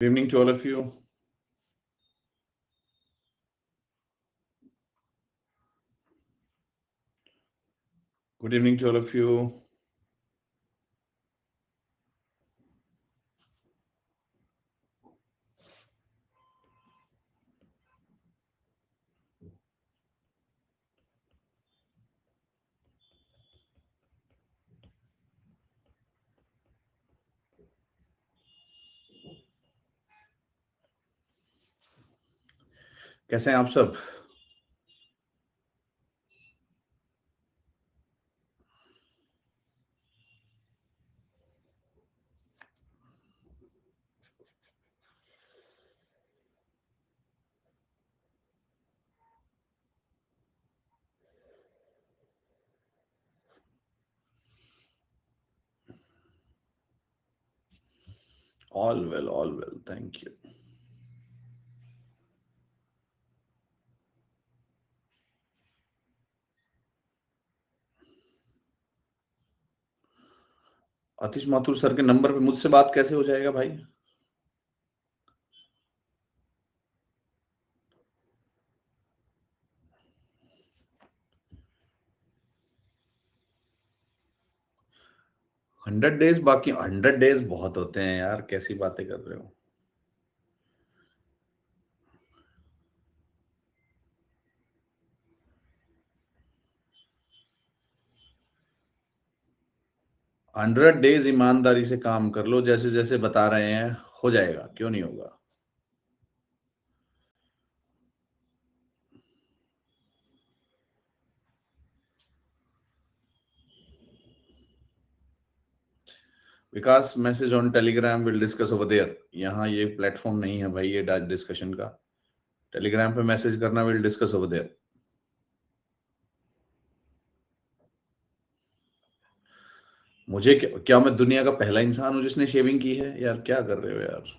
Good evening to all of you. Good evening to all of you. कैसे हैं आप सब? All well, all well. Thank you. Atish Mathur sir के नंबर पे मुझसे बात कैसे हो जाएगा भाई? हंड्रेड डेज बाकी 100 डेज बहुत होते हैं यार, कैसी बातें कर रहे हो? हंड्रेड डेज ईमानदारी से काम कर लो, जैसे जैसे बता रहे हैं, हो जाएगा, क्यों नहीं होगा? Vikas, message on Telegram, will discuss over there. यहाँ ये प्लेटफॉर्म नहीं है भाई, ये डिस्कशन का। टेलीग्राम पे मैसेज करना, विल डिस्कस ओवर देयर। मुझे क्या मैं दुनिया का पहला इंसान हूं जिसने शेविंग की है? यार क्या कर रहे हो यार?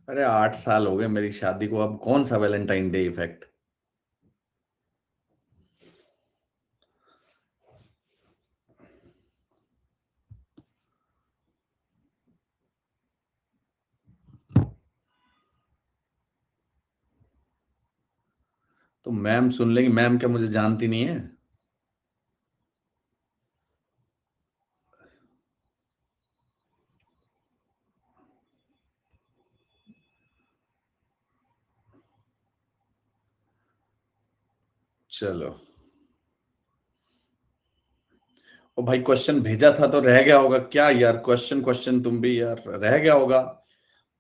अरे 8 साल हो गए मेरी शादी को, अब कौन सा वैलेंटाइन डे इफेक्ट? तो मैम सुन लेंगी, मैम क्या मुझे जानती नहीं है? चलो। ओ भाई, क्वेश्चन भेजा था तो रह गया होगा क्या यार? क्वेश्चन क्वेश्चन तुम भी यार, रह गया होगा।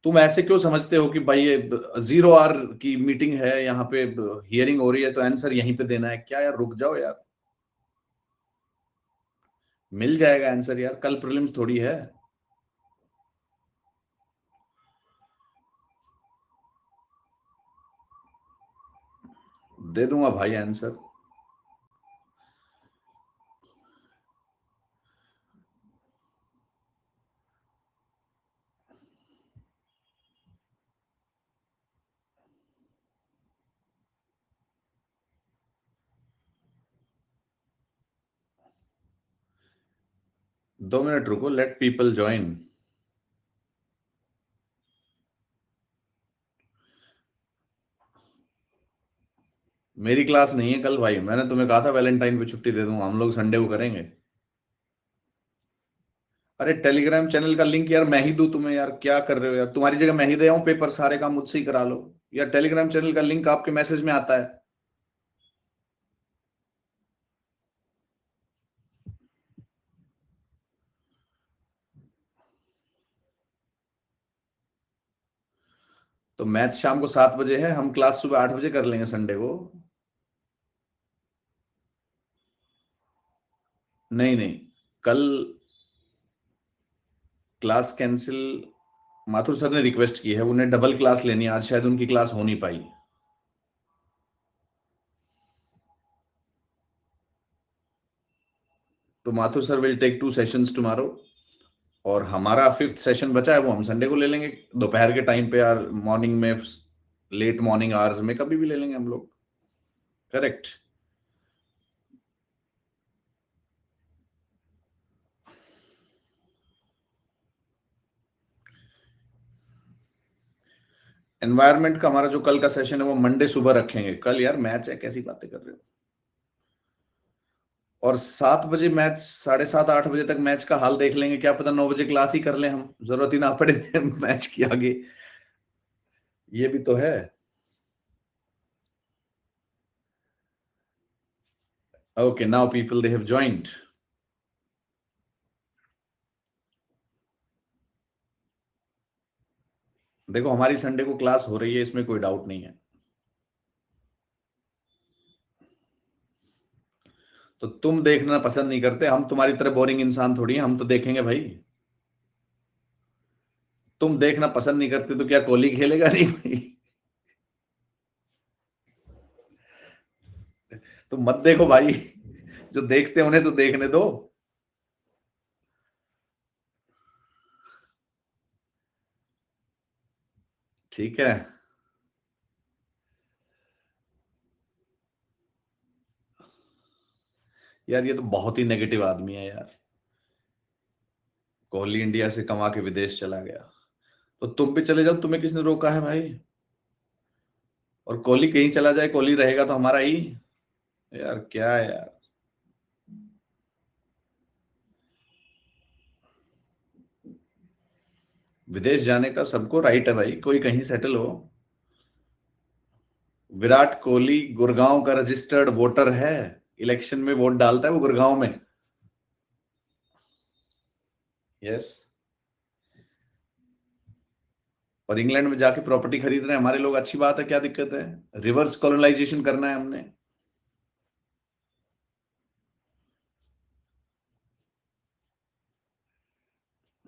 तुम ऐसे क्यों समझते हो कि भाई ये 0 आवर की मीटिंग है, यहाँ पे हियरिंग हो रही है तो आंसर यहीं पे देना है क्या? यार रुक जाओ यार, मिल जाएगा आंसर यार, कल प्रीलिम्स थोड़ी है। दे दूंगा भाई आंसर। 2 मिनट रुको, लेट पीपल ज्वाइन। मेरी क्लास नहीं है कल भाई, मैंने तुम्हें कहा था वैलेंटाइन पे छुट्टी दे दूंगा, हम लोग संडे को करेंगे। अरे टेलीग्राम चैनल का लिंक यार मैं ही दूं तुम्हें? यार क्या कर रहे हो यार, तुम्हारी जगह मैं ही दे आऊं पेपर, सारे काम मुझसे ही करा लो। यार टेलीग्राम चैनल का लिंक आपके मैसेज में आता है। तो मैथ शाम को 7 बजे है, हम क्लास सुबह 8 बजे कर लेंगे संडे को। नहीं नहीं, कल क्लास कैंसिल। माथुर सर ने रिक्वेस्ट की है, उन्हें डबल क्लास लेनी है आज, शायद उनकी क्लास हो नहीं पाई। तो Mathur sir will take 2 sessions tomorrow, और हमारा 5th सेशन बचा है वो हम संडे को ले लेंगे, दोपहर के टाइम पे, यार मॉर्निंग में, लेट मॉर्निंग आवर्स में कभी भी ले लेंगे हम लोग। करेक्ट। एनवायरनमेंट का हमारा जो कल का सेशन है वो मंडे सुबह रखेंगे। कल यार मैच है, कैसी बातें कर रहे हो। और 7 बजे मैच, 7:30 8 बजे तक मैच का हाल देख लेंगे, क्या पता 9 बजे क्लास ही कर लें हम, जरूरत ही ना पड़े मैच की आगे, ये भी तो है। Okay, now people they have joint. देखो हमारी संडे को क्लास हो रही है, इसमें कोई डाउट नहीं है। तो तुम देखना पसंद नहीं करते, हम तुम्हारी तरह बोरिंग इंसान थोड़ी हैं, हम तो देखेंगे भाई। तुम देखना पसंद नहीं करते तो क्या कोहली खेलेगा नहीं भाई। तो मत देखो भाई, जो देखते हैं उन्हें तो देखने दो। ठीक है। यार ये तो बहुत ही नेगेटिव आदमी है यार। कोहली इंडिया से कमा के विदेश चला गया, तो तुम भी चले जाओ, तुम्हें किसने रोका है भाई। और कोहली कहीं चला जाए, कोहली रहेगा तो हमारा ही। यार क्या है यार। विदेश जाने का सबको राइट है भाई, कोई कहीं सेटल हो। विराट कोहली गुड़गांव का रजिस्टर्ड वोटर है, इलेक्शन में वोट डालता है वो गुड़गांव में। यस। और इंग्लैंड में जाके प्रॉपर्टी खरीद रहे हैं हमारे लोग, अच्छी बात है, क्या दिक्कत है। रिवर्स कॉलोनाइजेशन करना है हमने।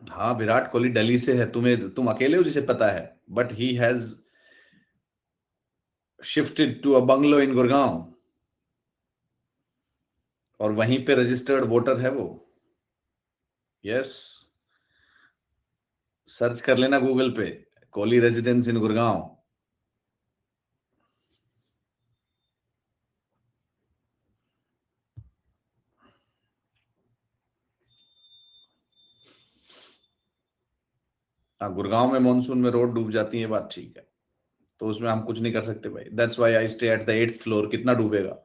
हाँ, विराट कोहली दिल्ली से है, तुम अकेले हो जिसे पता है, but he has shifted to a bungalow in Gurgaon, और वहीं पे रजिस्टर्ड वोटर है वो। यस। सर्च कर लेना गूगल पे, कोहली रेजिडेंस इन गुड़गांव। हाँ, गुड़गांव में मॉनसून में रोड डूब जाती है, बात ठीक है, तो उसमें हम कुछ नहीं कर सकते भाई, that's why I stay at the 8th floor. कितना डूबेगा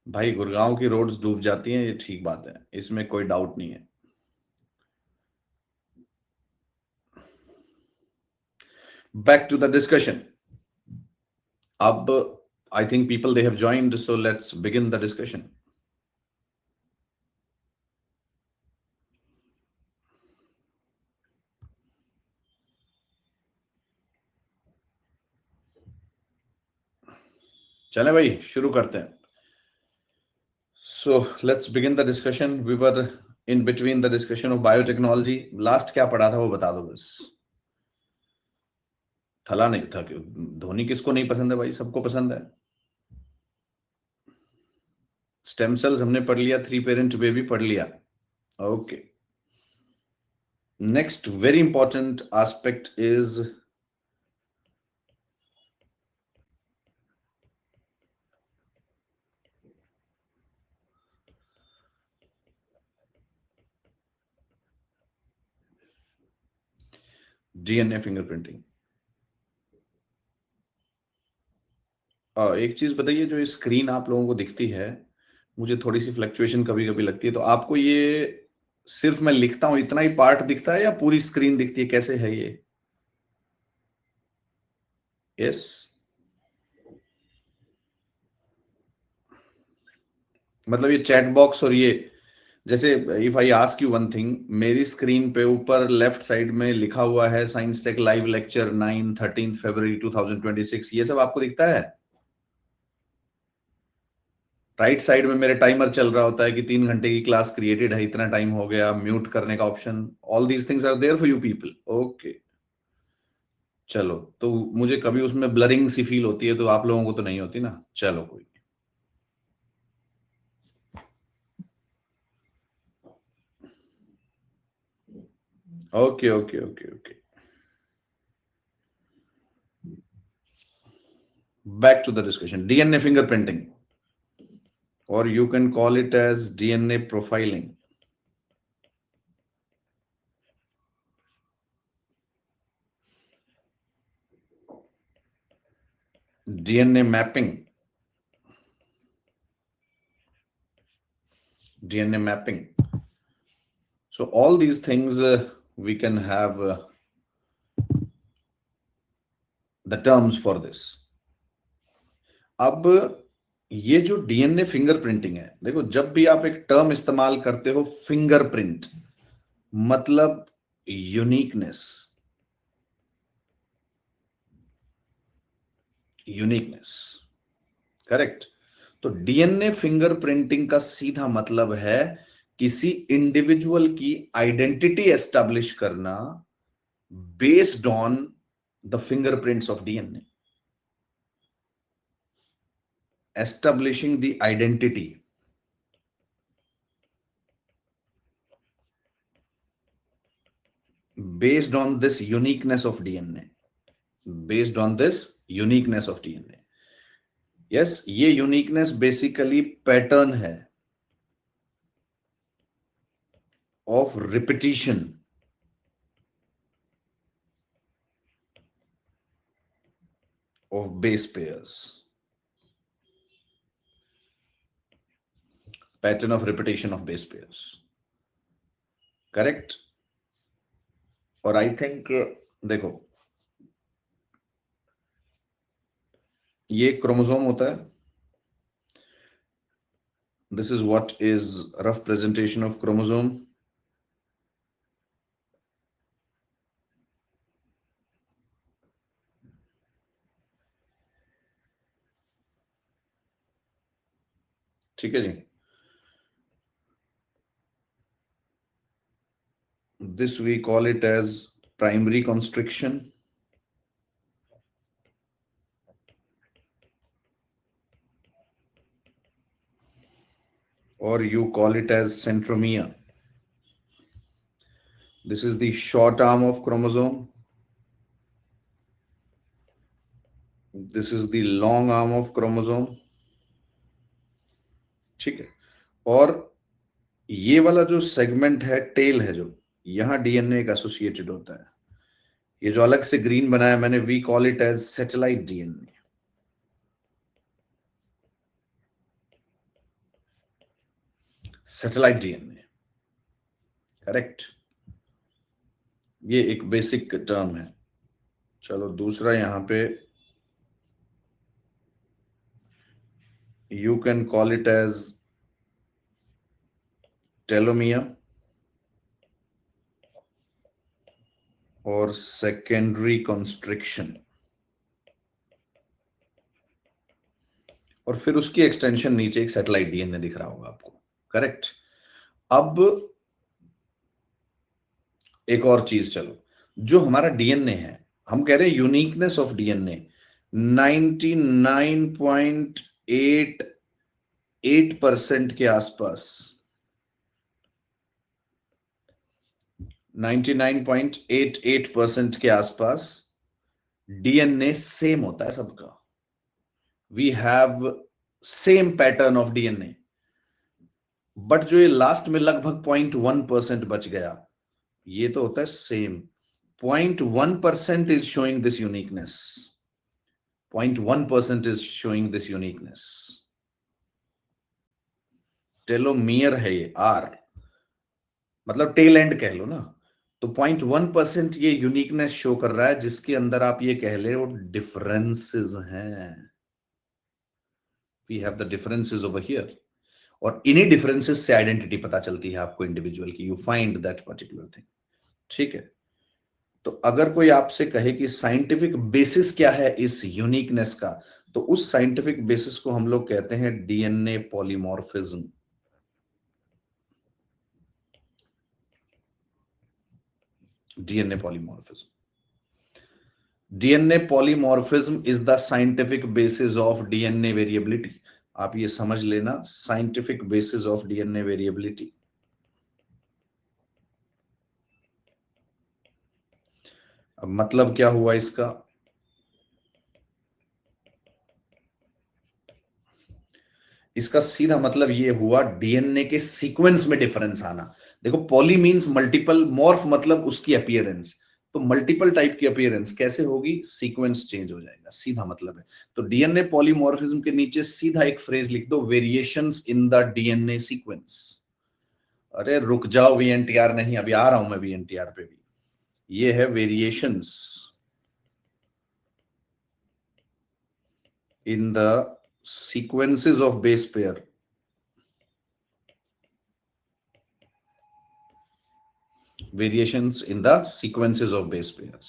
भाई, गुड़गांव की रोड्स डूब जाती हैं, ये ठीक बात है, इसमें कोई डाउट नहीं है। Back to the discussion. अब I think people they have joined, so let's begin the discussion. चले भाई, शुरू करते हैं। So let's begin the discussion. We were in between the discussion of biotechnology. Last क्या पढ़ा था वो बता दो बस। थला नहीं था क्यों? धोनी किसको नहीं पसंद है भाई, सबको पसंद है। स्टेम सेल्स हमने पढ़ लिया, 3 पेरेंट बेबी पढ़ लिया। Okay, next very important aspect is DNA fingerprinting. एक चीज बताइए, जो ये स्क्रीन आप लोगों को दिखती है, मुझे थोड़ी सी फ्लक्चुएशन कभी कभी लगती है, तो आपको ये सिर्फ मैं लिखता हूं इतना ही पार्ट दिखता है या पूरी स्क्रीन दिखती है, कैसे है ये? यस। मतलब ये चैट बॉक्स और ये, जैसे if I ask you one thing, मेरी स्क्रीन पे ऊपर लेफ्ट साइड में लिखा हुआ है साइंस टेक लाइव लेक्चर 13 फरवरी 2026, ये सब आपको दिखता है? राइट साइड में मेरे टाइमर चल रहा होता है कि 3 घंटे की क्लास क्रिएटेड है, इतना टाइम हो गया, म्यूट करने का option, all these things are there for you people. Okay, चलो, तो मुझे कभी उसमें ब्लरिंग सी फील होती है, तो आप लोगों को तो नहीं होती ना। चलो कोई नहीं। Okay okay okay okay, back to the discussion. DNA fingerprinting, or you can call it as DNA profiling, DNA mapping, DNA mapping. So all these things we can have the terms for this. अब ये जो DNA fingerprinting है, देखो जब भी आप एक term इस्तेमाल करते हो फिंगरप्रिंट, मतलब यूनिकनेस, यूनिकनेस, करेक्ट। तो डीएनए फिंगरप्रिंटिंग का सीधा मतलब है किसी इंडिविजुअल की आइडेंटिटी एस्टैब्लिश करना based on the fingerprints of DNA, establishing the identity based on this uniqueness of DNA, based on this uniqueness of DNA. Yes, ये यूनिकनेस बेसिकली पैटर्न है of repetition of base pairs, pattern of repetition of base pairs, correct. और I think देखो, ये chromosome होता है, this is what is rough presentation of chromosome. ठीक है जी, this we call it as primary constriction, or you call it as centromere. This is the short arm of chromosome, this is the long arm of chromosome, ठीक है। और ये वाला जो segment है, tell है, जो यहां डीएनए एक एसोसिएटेड होता है, ये जो अलग से ग्रीन बनाया मैंने, we call it as satellite DNA, satellite DNA, correct. ये एक बेसिक टर्म है। चलो दूसरा यहां पे, you can call it as telomere और सेकेंडरी कंस्ट्रिक्शन, और फिर उसकी एक्सटेंशन नीचे एक सैटेलाइट डीएनए दिख रहा होगा आपको, करेक्ट। अब एक और चीज, चलो जो हमारा डीएनए है, हम कह रहे हैं यूनिकनेस ऑफ डीएनए 99.88% के आसपास, 99.88% के आसपास डीएनए सेम होता है सबका। We have same pattern of DNA, but जो ये लास्ट में लगभग 0.1% बच गया, ये तो होता है same. 0.1% is showing this uniqueness. 0.1% is showing this uniqueness. Telomere है ये, आर मतलब टेल एंड कह लो ना। तो 0.1% ये यूनिकनेस शो कर रहा है, जिसके अंदर आप ये कह ले वो डिफरेंसेस हैं। We have the differences over here, और इन्हीं डिफरेंसेस से आइडेंटिटी पता चलती है आपको इंडिविजुअल की, you find that particular thing, ठीक है। तो अगर कोई आपसे कहे कि साइंटिफिक बेसिस क्या है इस यूनिकनेस का, तो उस साइंटिफिक बेसिस को हम लोग कहते हैं DNA polymorphism. DNA polymorphism, DNA polymorphism is the scientific basis of DNA variability. आप ये समझ लेना, scientific basis of DNA variability. अब मतलब क्या हुआ इसका? इसका सीधा मतलब ये हुआ डीएनए के सीक्वेंस में डिफरेंस आना। देखो, पॉली मींस मल्टीपल, मॉर्फ मतलब उसकी अपीयरेंस। तो मल्टीपल टाइप की अपीयरेंस कैसे होगी? सीक्वेंस चेंज हो जाएगा, सीधा मतलब है। तो डीएनए पॉलीमॉर्फिज्म के नीचे सीधा एक फ्रेज लिख दो, variations in the DNA sequence. अरे रुक जाओ, वीएनटीआर नहीं, अभी आ रहा हूं मैं वीएनटीआर पे भी। ये है variations in the sequences of base pair. Variations in the sequences of base pairs.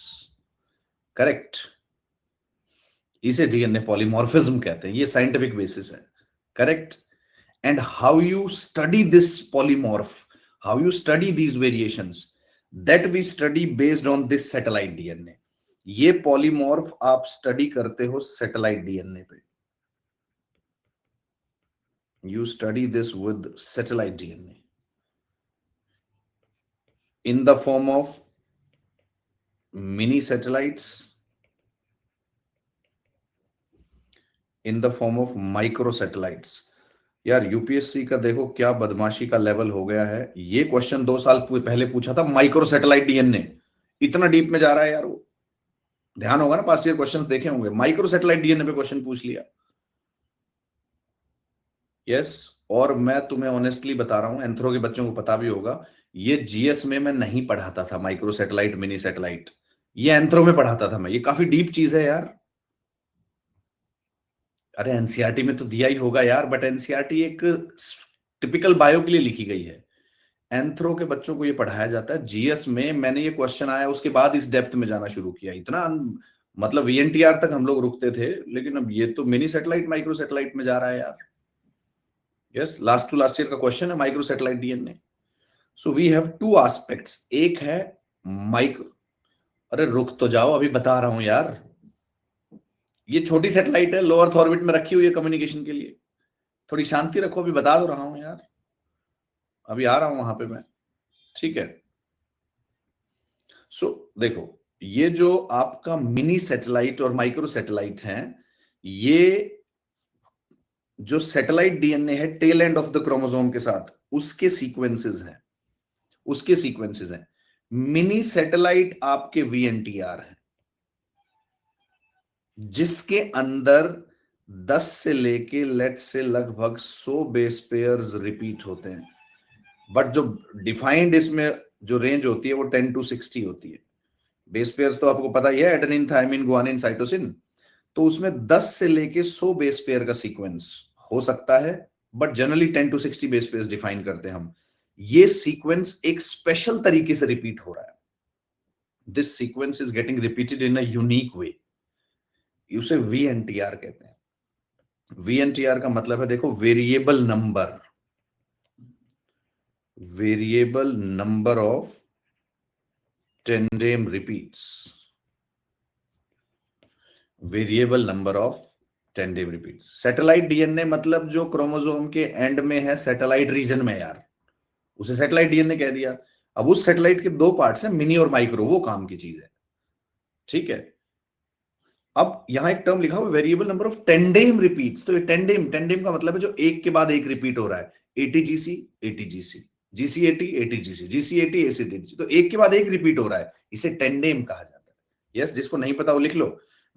Correct. इसे डीएनए पॉलीमॉर्फिज्म कहते हैं, ये साइंटिफिक बेसिस है। Correct. And how you study this polymorph, how you study these variations, that we study based on this satellite DNA. ये polymorph आप study करते हो satellite DNA पे। You study this with satellite DNA in the form of mini satellites, in the form of micro satellites। यार UPSC का देखो क्या बदमाशी का लेवल हो गया है। ये क्वेश्चन 2 साल पहले पूछा था, माइक्रो सैटेलाइट डीएनए। इतना डीप में जा रहा है यार वो। ध्यान होगा ना, पास्ट ईयर क्वेश्चंस देखे होंगे, माइक्रो सैटेलाइट डीएनए पे क्वेश्चन पूछ लिया। यस। और मैं तुम्हें ऑनेस्टली बता रहा हूं, एंथ्रो के बच्चों को पता भी होगा, ये जीएस में मैं नहीं पढ़ाता था माइक्रो सैटेलाइट मिनी सैटेलाइट। ये एंथ्रो में पढ़ाता था मैं। ये काफी डीप चीज है यार। अरे एनसीईआरटी में तो दिया ही होगा यार, बट एनसीईआरटी एक टिपिकल बायो के लिए लिखी गई है। एंथ्रो के बच्चों को ये पढ़ाया जाता है। जीएस में मैंने ये क्वेश्चन आया उसके बाद इस डेप्थ में जाना शुरू किया। इतना मतलब वीएनटीआर तक हम लोग रुकते थे, लेकिन अब ये तो मिनी सैटेलाइट माइक्रो सैटेलाइट में जा रहा है यार। Yes, last to last year का क्वेश्चन है micro satellite DNA. So we have two aspects. एक है माइक्रो, अरे रुक तो जाओ, अभी बता रहा हूं यार। ये छोटी सैटेलाइट है, लो अर्थ ऑर्बिट में रखी हुई है कम्युनिकेशन के लिए। थोड़ी शांति रखो, अभी बता दो रहा हूं यार, अभी आ रहा हूं वहां पे मैं। ठीक है। सो देखो, ये जो आपका मिनी सैटेलाइट और माइक्रो सैटेलाइट हैं, ये जो सैटेलाइट डीएनए है tail end of the chromosome के साथ, उसके सीक्वेंसेस हैं, उसके सीक्वेंसेस हैं। मिनी सैटेलाइट आपके वीएनटीआर है, जिसके अंदर 10 से लेके लेट से लगभग 100 बेस पेयर्स रिपीट होते हैं। बट जो डिफाइंड इसमें जो रेंज होती है वो 10 to 60 होती है। बेस पेयर्स तो आपको पता ही है, एडेनिन, थायमिन, गुआनिन, साइटोसिन। तो उसमें 10 से लेके 100 बेस पेयर का सीक्वेंस हो सकता है, but generally 10 to 60 base pairs define करते हैं हम। ये सीक्वेंस एक स्पेशल तरीके से रिपीट हो रहा है। This sequence is getting repeated in a unique way. उसे वीएनटीआर कहते हैं। वीएनटीआर का मतलब है, देखो, variable number, variable number of tandem repeats, variable number of tandem repeats. Satellite DNA मतलब जो क्रोमोसोम के एंड में है, सैटेलाइट रीजन में यार, उसे सैटेलाइट डीएनए कह दिया। अब उस सैटेलाइट के 2 पार्ट्स हैं, मिनी और माइक्रो, वो काम की चीज है। ठीक है। अब यहां एक टर्म लिखा हुआ, variable number of tandem repeats. तो ये टेंडेम, टेंडेम का मतलब है जो एक के बाद एक रिपीट हो रहा है। एटीजीसी, एटीजीसी, जीसीएटी, एटीजीसी, जीसीएटी, एसीटीजी, तो एक के बाद एक रिपीट हो रहा है, इसे टेंडेम कहा जाता है। यस, जिसको नहीं पता वो लिख लो,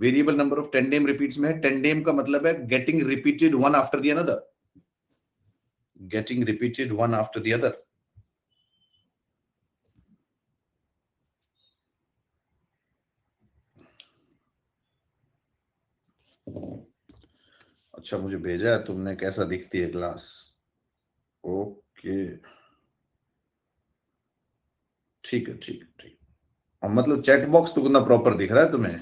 variable number of tandem repeats में है। टेंडेम का मतलब है getting repeated one after the another, getting repeated one after the other. अच्छा, मुझे भेजा है तुमने, कैसा दिखती है क्लास? ओके, ठीक है, ठीक है, ठीक। अब मतलब चैट बॉक्स तो कितना प्रॉपर दिख रहा है तुम्हें?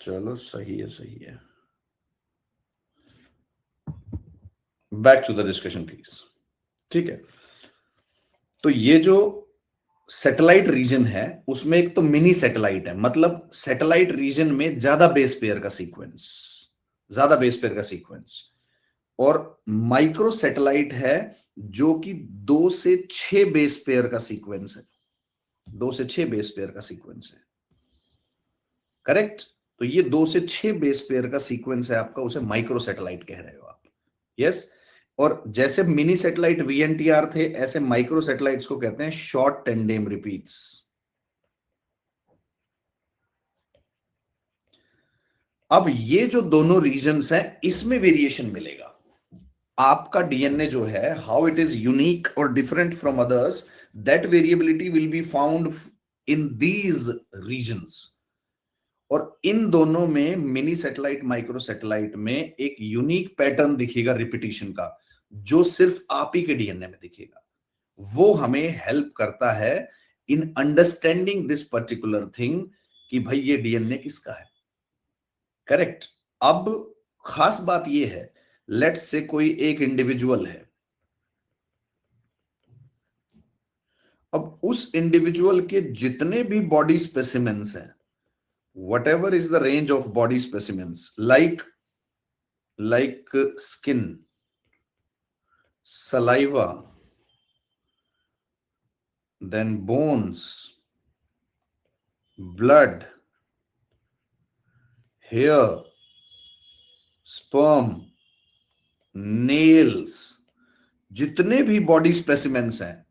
चलो सही है, सही है। Back to the discussion please. ठीक है। तो ये जो सैटेलाइट रीजन है उसमें एक तो मिनी सैटेलाइट है, मतलब सैटेलाइट रीजन में ज्यादा बेस पेयर का सीक्वेंस, ज्यादा बेस पेयर का सीक्वेंस, और माइक्रो सैटेलाइट है जो कि 2 से 6 बेस पेयर का सीक्वेंस है, 2 से 6 बेस पेयर का सीक्वेंस है। करेक्ट। तो ये 2 से 6 बेस पेयर का सीक्वेंस है आपका, उसे माइक्रो सैटेलाइट कह रहे हो आप। यस। और जैसे मिनी सैटेलाइट वीएनटीआर थे, ऐसे माइक्रो सैटेलाइट्स को कहते हैं शॉर्ट टेंडेम रिपीट्स। अब ये जो दोनों रीजन्स हैं इसमें वेरिएशन मिलेगा। आपका डीएनए जो है, हाउ इट इज यूनिक और different from others, that variability will be found in these regions. और इन दोनों में, मिनी सैटेलाइट माइक्रो सैटेलाइट में, एक यूनिक पैटर्न दिखेगा रिपीटिशन का, जो सिर्फ आप ही के डीएनए में दिखेगा। वो हमें हेल्प करता है in understanding this particular thing कि भाई ये डीएनए किसका है। करेक्ट। अब खास बात ये है, लेट्स से कोई एक इंडिविजुअल है, अब उस इंडिविजुअल के जितने भी बॉडी स्पेसिमेंस हैं, whatever is the range of body specimens, like skin, saliva, then bones, blood, hair, sperm, nails, जितने भी बॉडी स्पेसिमेंस हैं,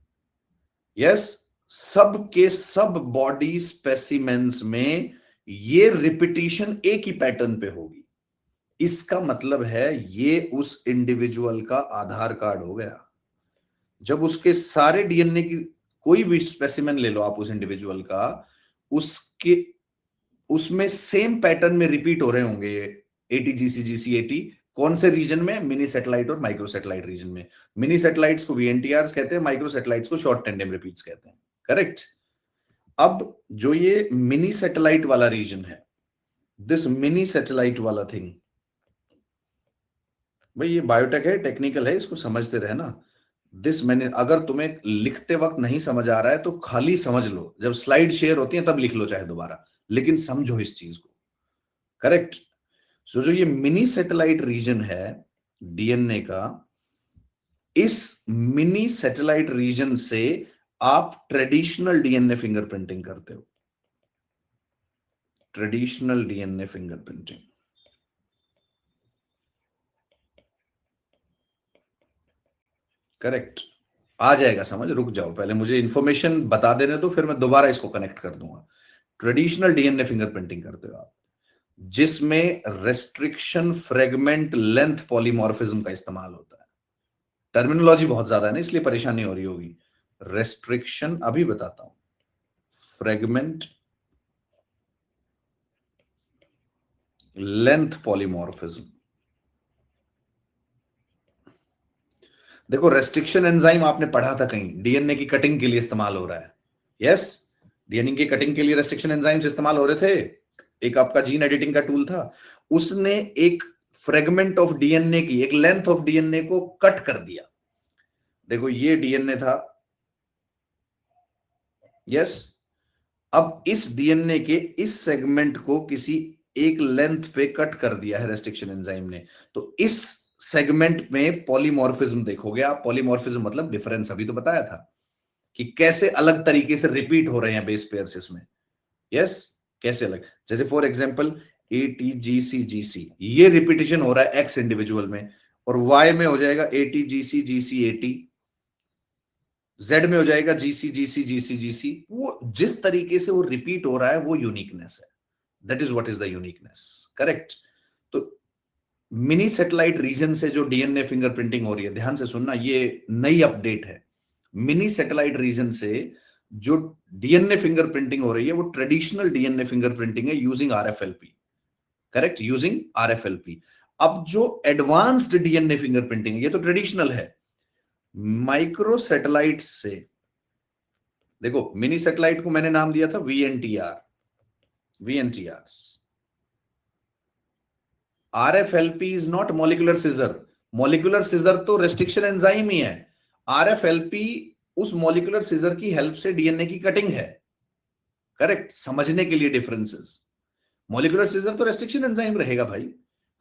यस, सब के सब बॉडी स्पेसिमेंस में ये रिपीटिशन एक ही पैटर्न पे होगी। इसका मतलब है ये उस इंडिविजुअल का आधार कार्ड हो गया। जब उसके सारे डीएनए की कोई भी स्पेसिमेन ले लो आप उस इंडिविजुअल का, उसके उसमें सेम पैटर्न में रिपीट हो रहे होंगे एटीजीसी कौन से रीजन में? मिनी सैटेलाइट और माइक्रो सैटेलाइट रीजन में। मिनी सैटेलाइट्स को वीएनटीआर कहते हैं, माइक्रो सैटेलाइट्स को शॉर्ट टेंडेम रिपीट्स कहते हैं। करेक्ट। अब जो ये मिनी सैटेलाइट वाला रीजन है, दिस मिनी सैटेलाइट वाला थिंग, भाई ये बायोटेक है, टेक्निकल है, इसको समझते रहना। दिस मैंने, अगर तुम्हें लिखते वक्त नहीं समझ आ रहा है तो खाली समझ लो, जब स्लाइड शेयर होती है तब लिख लो चाहे दोबारा, लेकिन समझो इस चीज को। करेक्ट। सो जो ये मिनी सैटेलाइट रीजन है डीएनए का, इस मिनी सैटेलाइट रीजन से आप ट्रेडिशनल डीएनए फिंगरप्रिंटिंग करते हो, ट्रेडिशनल डीएनए फिंगरप्रिंटिंग। करेक्ट। आ जाएगा समझ, रुक जाओ, पहले मुझे इंफॉर्मेशन बता देने दो, फिर मैं दोबारा इसको कनेक्ट कर दूंगा। ट्रेडिशनल डीएनए फिंगरप्रिंटिंग करते हो आप, जिसमें रेस्ट्रिक्शन फ्रेगमेंट लेंथ पॉलीमॉर्फिज्म का इस्तेमाल होता है। टर्मिनोलॉजी बहुत ज्यादा है ना, इसलिए परेशानी हो रही होगी। रेस्ट्रिक्शन अभी बताता हूं, फ्रेगमेंट लेंथ पॉलीमॉर्फिज्म। देखो, रेस्ट्रिक्शन एंजाइम आपने पढ़ा था कहीं, डीएनए की कटिंग के लिए इस्तेमाल हो रहा है। यस, डीएनए की कटिंग के लिए रेस्ट्रिक्शन एंजाइम्स इस्तेमाल हो रहे थे। एक आपका जीन एडिटिंग का टूल था, उसने एक फ्रेगमेंट ऑफ डीएनए की, एक लेंथ ऑफ डीएनए को कट कर दिया। देखो ये डीएनए था, यस, अब इस डीएनए के इस सेगमेंट को किसी एक लेंथ पे कट कर दिया है रेस्ट्रिक्शन एंजाइम ने, तो इस सेगमेंट में पॉलीमॉर्फिज्म देखोगे आप। पॉलीमॉर्फिज्म मतलब डिफरेंस, अभी तो बताया था कि कैसे अलग तरीके से रिपीट हो रहे हैं बेस पेयर्स इसमें। यस, कैसे अलग, जैसे फॉर एग्जांपल ATGCGC, ये रिपीटिशन हो रहा है एक्स इंडिविजुअल में, और वाई में हो जाएगा ATGCGCAT, जेड में हो जाएगा GCGCGCGC। वो जिस तरीके से वो रिपीट हो रहा है वो यूनिकनेस है, that is what is the uniqueness. Correct. तो मिनी सैटेलाइट रीजन से जो डीएनए फिंगरप्रिंटिंग हो रही है, ध्यान से सुनना, ये नई अपडेट है। मिनी सैटेलाइट रीजन से जो डीएनए फिंगरप्रिंटिंग हो रही है वो ट्रेडिशनल डीएनए फिंगरप्रिंटिंग है using RFLP। Correct, using RFLP। अब जो एडवांस्ड डीएनए फिंगरप्रिंटिंग, ये तो ट्रेडिशनल है, माइक्रो सैटेलाइट से, देखो मिनी सैटेलाइट को मैंने नाम दिया था VNTR। RFLP is not molecular scissor. Molecular scissor तो रेस्ट्रिक्शन एंजाइम ही है। RFLP उस मॉलिक्यूलर सीजर की हेल्प से डीएनए की कटिंग है। करेक्ट, समझने के लिए डिफरेंसेस। मॉलिक्यूलर सीजर तो रेस्ट्रिक्शन एंजाइम रहेगा भाई।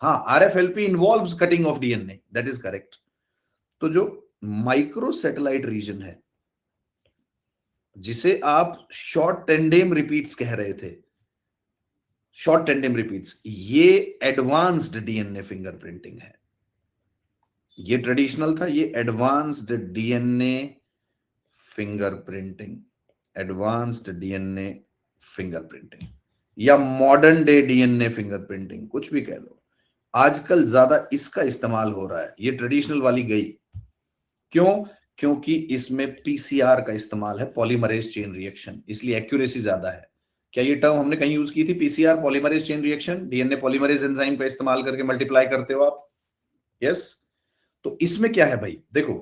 हाँ, RFLP involves cutting of DNA, that is correct. तो जो माइक्रो सैटेलाइट रीजन है, जिसे आप शॉर्ट टेंडेम रिपीट्स कह रहे थे, शॉर्ट टेंडेम रिपीट्स, ये एडवांस्ड डीएनए फिंगरप्रिंटिंग है। ये ट्रेडिशनल था, ये advanced DNA fingerprinting, advanced DNA fingerprinting या मॉडर्न डे डीएनए फिंगरप्रिंटिंग, कुछ भी कह लो। आजकल ज्यादा इसका इस्तेमाल हो रहा है। ये ट्रेडिशनल वाली गई। क्यों? क्योंकि इसमें पीसीआर का इस्तेमाल है, पॉलीमरेज चेन रिएक्शन, इसलिए एक्यूरेसी ज्यादा है। क्या ये टर्म हमने कहीं यूज की थी? PCR, polymerase chain reaction, DNA polymerase enzyme का इस्तेमाल करके मल्टीप्लाई करते हो आप। यस। तो इसमें क्या है भाई, देखो,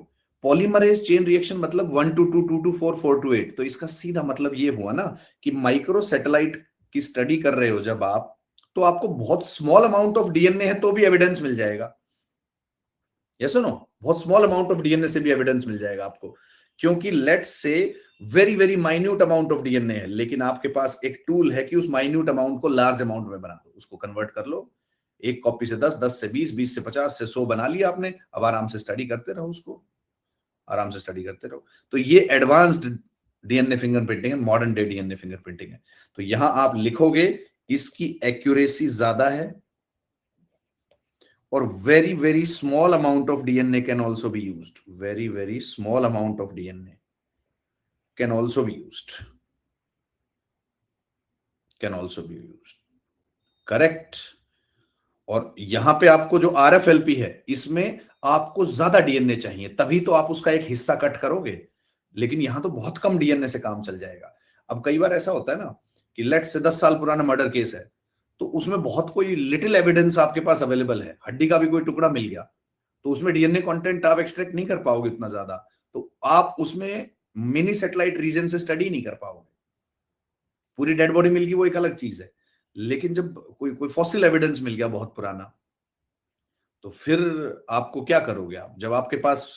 पॉलीमरेज चेन रिएक्शन मतलब 1 to 2, 2 to 4, 4 to 8। तो इसका सीधा मतलब ये हुआ ना कि माइक्रो सैटेलाइट की स्टडी कर रहे हो जब आप, तो आपको बहुत स्मॉल अमाउंट ऑफ डीएनए है तो भी एविडेंस मिल जाएगा। यस नो, बहुत स्मॉल अमाउंट ऑफ डीएनए से भी एविडेंस मिल जाएगा आपको। क्योंकि let's say very very minute amount of DNA है, लेकिन आपके पास एक टूल है कि उस माइन्यूट अमाउंट को लार्ज अमाउंट में बना दो, उसको कन्वर्ट कर लो। एक कॉपी से 10, 10 से 20, 20 से 50 से 100 बना लिया आपने। अब आराम से स्टडी करते रहो उसको, आराम से स्टडी करते रहो। तो ये एडवांस्ड डीएनए फिंगरप्रिंटिंग है, मॉडर्न डे डीएनए फिंगरप्रिंटिंग है। तो यहां आप लिखोगे इसकी एक्यूरेसी ज्यादा है और very very small amount of DNA can also be used. Very very small amount of DNA can also be used. Can also be used. Correct. और यहां पे आपको जो आरएफएलपी है, इसमें आपको ज्यादा डीएनए चाहिए, तभी तो आप उसका एक हिस्सा कट करोगे। लेकिन यहां तो बहुत कम डीएनए से काम चल जाएगा। अब कई बार ऐसा होता है ना कि लेट से 10 साल पुराना मर्डर केस है, तो उसमें बहुत कोई लिटिल एविडेंस आपके पास अवेलेबल है, हड्डी का भी कोई टुकड़ा मिल गया, तो उसमें डीएनए कंटेंट आप एक्सट्रैक्ट नहीं कर पाओगे उतना ज्यादा। तो आप उसमें मिनी सैटेलाइट रीजन से स्टडी नहीं कर पाओगे। पूरी डेड बॉडी मिल गई वो एक अलग चीज है, लेकिन जब कोई कोई फॉसिल एविडेंस मिल गया बहुत पुराना, तो फिर आपको क्या करोगे आप? जब आपके पास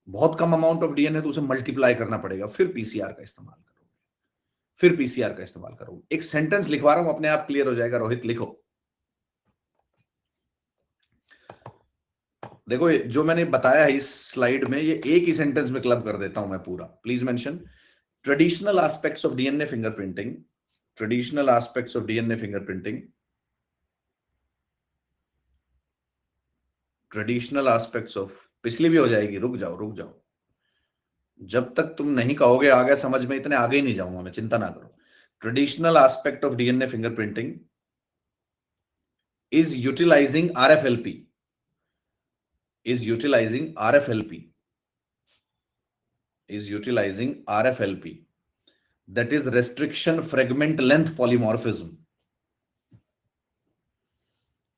बहुत कम अमाउंट ऑफ डीएनए, तो उसे मल्टीप्लाई करना पड़ेगा, फिर पीसीआर का इस्तेमाल करोगे, फिर पीसीआर का इस्तेमाल करोगे। एक सेंटेंस लिखवा रहा हूं, अपने आप क्लियर हो जाएगा। रोहित लिखो। देखो, जो मैंने बताया है इस स्लाइड में, ये एक ही सेंटेंस में क्लब कर देता हूं मैं पूरा। Please mention traditional aspects of DNA fingerprinting, traditional aspects of DNA fingerprinting, traditional aspects of, पिछली भी हो जाएगी, रुक जाओ रुक जाओ, जब तक तुम नहीं कहोगे आगे समझ में, इतने आगे ही नहीं जाऊंगा मैं, चिंता ना करो। Traditional aspect of DNA fingerprinting is utilizing RFLP, is utilizing RFLP, is utilizing RFLP, that is restriction fragment length polymorphism,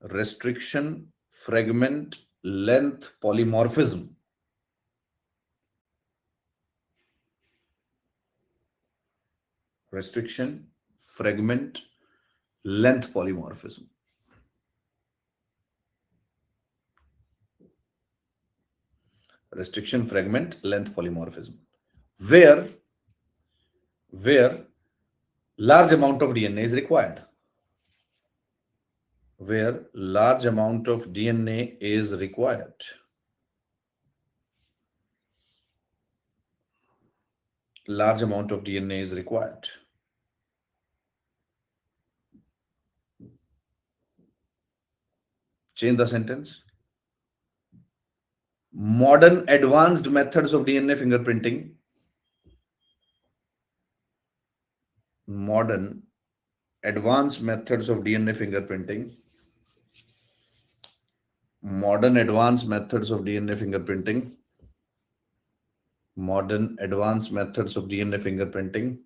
restriction fragment length polymorphism, restriction fragment length polymorphism, restriction fragment length polymorphism, where large amount of DNA is required, where large amount of DNA is required, large amount of DNA is required. Change the sentence. Modern advanced methods of DNA fingerprinting, modern advanced methods of DNA fingerprinting, modern advanced methods of DNA fingerprinting, modern advanced methods of DNA fingerprinting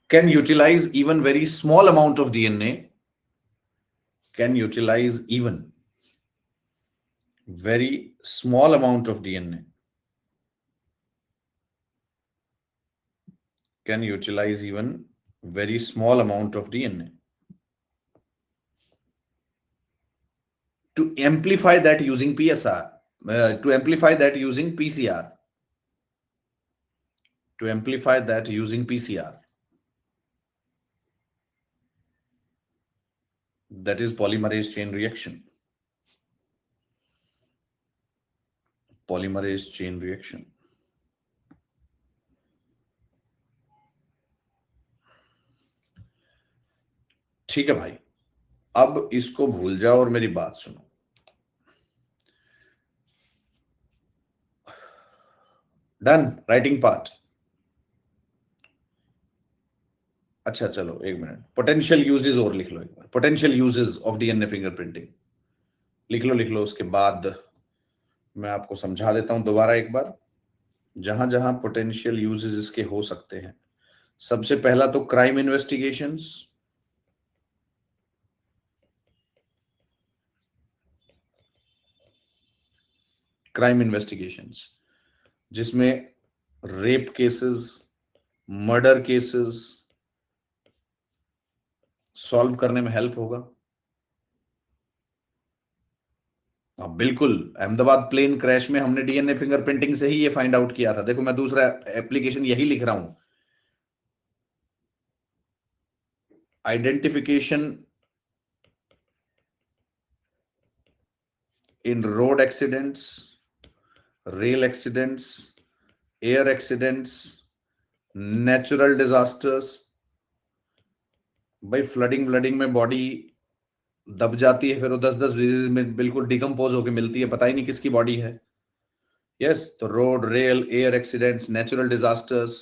can utilize even very small amount of DNA, can utilize even very small amount of DNA, can utilize even very small amount of DNA to amplify that using PSR, to amplify that using PCR, to amplify that using PCR. That is polymerase chain reaction. Polymerase chain reaction. ठीक है भाई, अब इसको भूल जाओ और मेरी बात सुनो। Done writing part. अच्छा चलो एक मिनट, पोटेंशियल यूजेस और लिख लो एक बार, potential uses of DNA fingerprinting लिख लो। उसके बाद मैं आपको समझा देता हूं दोबारा एक बार, जहां जहां पोटेंशियल यूजेस इसके हो सकते हैं। सबसे पहला तो क्राइम इन्वेस्टिगेशंस, जिसमें rape cases, murder cases solve करने में हेल्प होगा। बिल्कुल, अहमदाबाद प्लेन क्रैश में हमने डीएनए फिंगरप्रिंटिंग से ही ये फाइंड आउट किया था। देखो मैं दूसरा एप्लीकेशन यही लिख रहा हूं, identification in road accidents, rail accidents, air accidents, natural disasters. भाई फ्लडिंग में बॉडी दब जाती है, फिर वो 10-10 में बिल्कुल डिकम्पोज होकर मिलती है, पता ही नहीं किसकी बॉडी है। यस, तो road, rail, air accidents, natural disasters,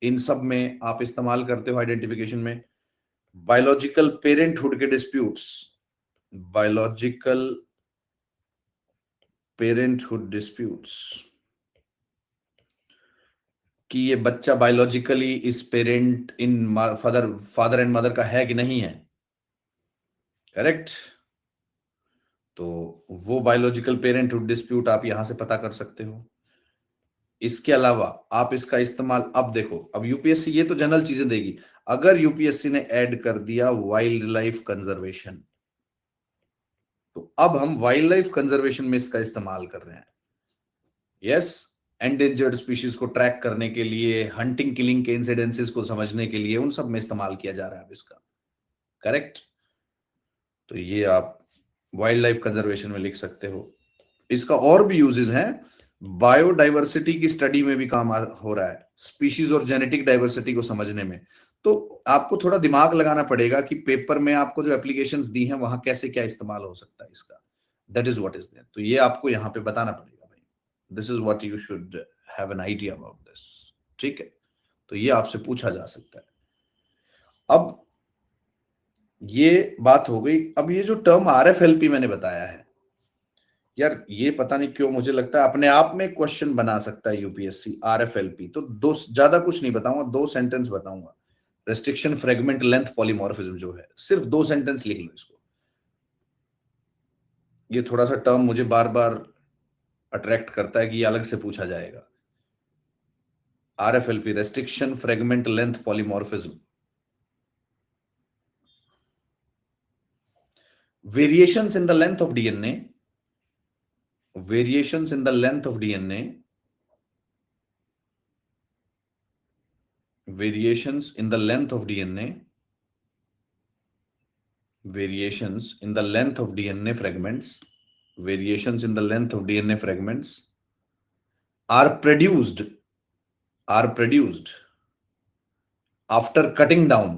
इन सब में आप इस्तेमाल करते हो आइडेंटिफिकेशन में। बायोलॉजिकल पेरेंटहुड के डिस्प्यूट्स, बायोलॉजिकल पेरेंटहुड डिस्प्यूट्स, कि ये बच्चा बायोलॉजिकली इस parent in father and mother का है कि नहीं है, करेक्ट। तो वो बायोलॉजिकल पेरेंटहुड डिस्प्यूट आप यहां से पता कर सकते हो। इसके अलावा आप इसका इस्तेमाल, अब देखो, अब यूपीएससी ये तो जनरल चीजें देगी, अगर यूपीएससी ने ऐड कर दिया वाइल्ड लाइफ कंजर्वेशन, तो अब हम वाइल्ड लाइफ कंजर्वेशन में इसका इस्तेमाल कर रहे हैं। यस, एंडेंजर्ड स्पीशीज को ट्रैक करने के लिए, हंटिंग किलिंग के इंसिडेंसेस को समझने के लिए, उन सब में इस्तेमाल किया जा रहा है अब इसका, करेक्ट। तो ये आप वाइल्ड लाइफ कंजर्वेशन में लिख सकते हो। इसका और भी यूजेस हैं, बायोडाइवर्सिटी की स्टडी में भी काम हो रहा है, स्पीशीज और जेनेटिक डाइवर्सिटी को समझने में। तो आपको थोड़ा दिमाग लगाना पड़ेगा कि पेपर में आपको जो एप्लीकेशंस दी हैं वहां कैसे क्या इस्तेमाल हो सकता है इसका। That is what is there. तो ये आपको यहाँ पे बताना पड़ेगा भाई, this is what you should have an idea about this, ठीक है। तो ये आपसे पूछा जा सकता है। अब ये बात हो गई। अब ये जो टर्म आरएफएलपी मैंने बताया है, यार ये पता नहीं क्यों मुझे लगता है अपने आप में क्वेश्चन बना सकता है यूपीएससी, आरएफएलपी। तो दो, ज्यादा कुछ नहीं बताऊंगा, 2 सेंटेंस बताऊंगा। रेस्ट्रिक्शन फ्रेगमेंट लेंथ पॉलीमॉर्फिज्म जो है, सिर्फ 2 सेंटेंस लिख लो इसको। ये थोड़ा सा टर्म मुझे बार बार अट्रैक्ट करता है कि ये अलग से पूछा जाएगा। RFLP, restriction fragment length polymorphism. Variations in the length of DNA, variations in the length of DNA, variations in the length of DNA, variations in the length of DNA fragments, variations in the length of DNA fragments are produced after cutting down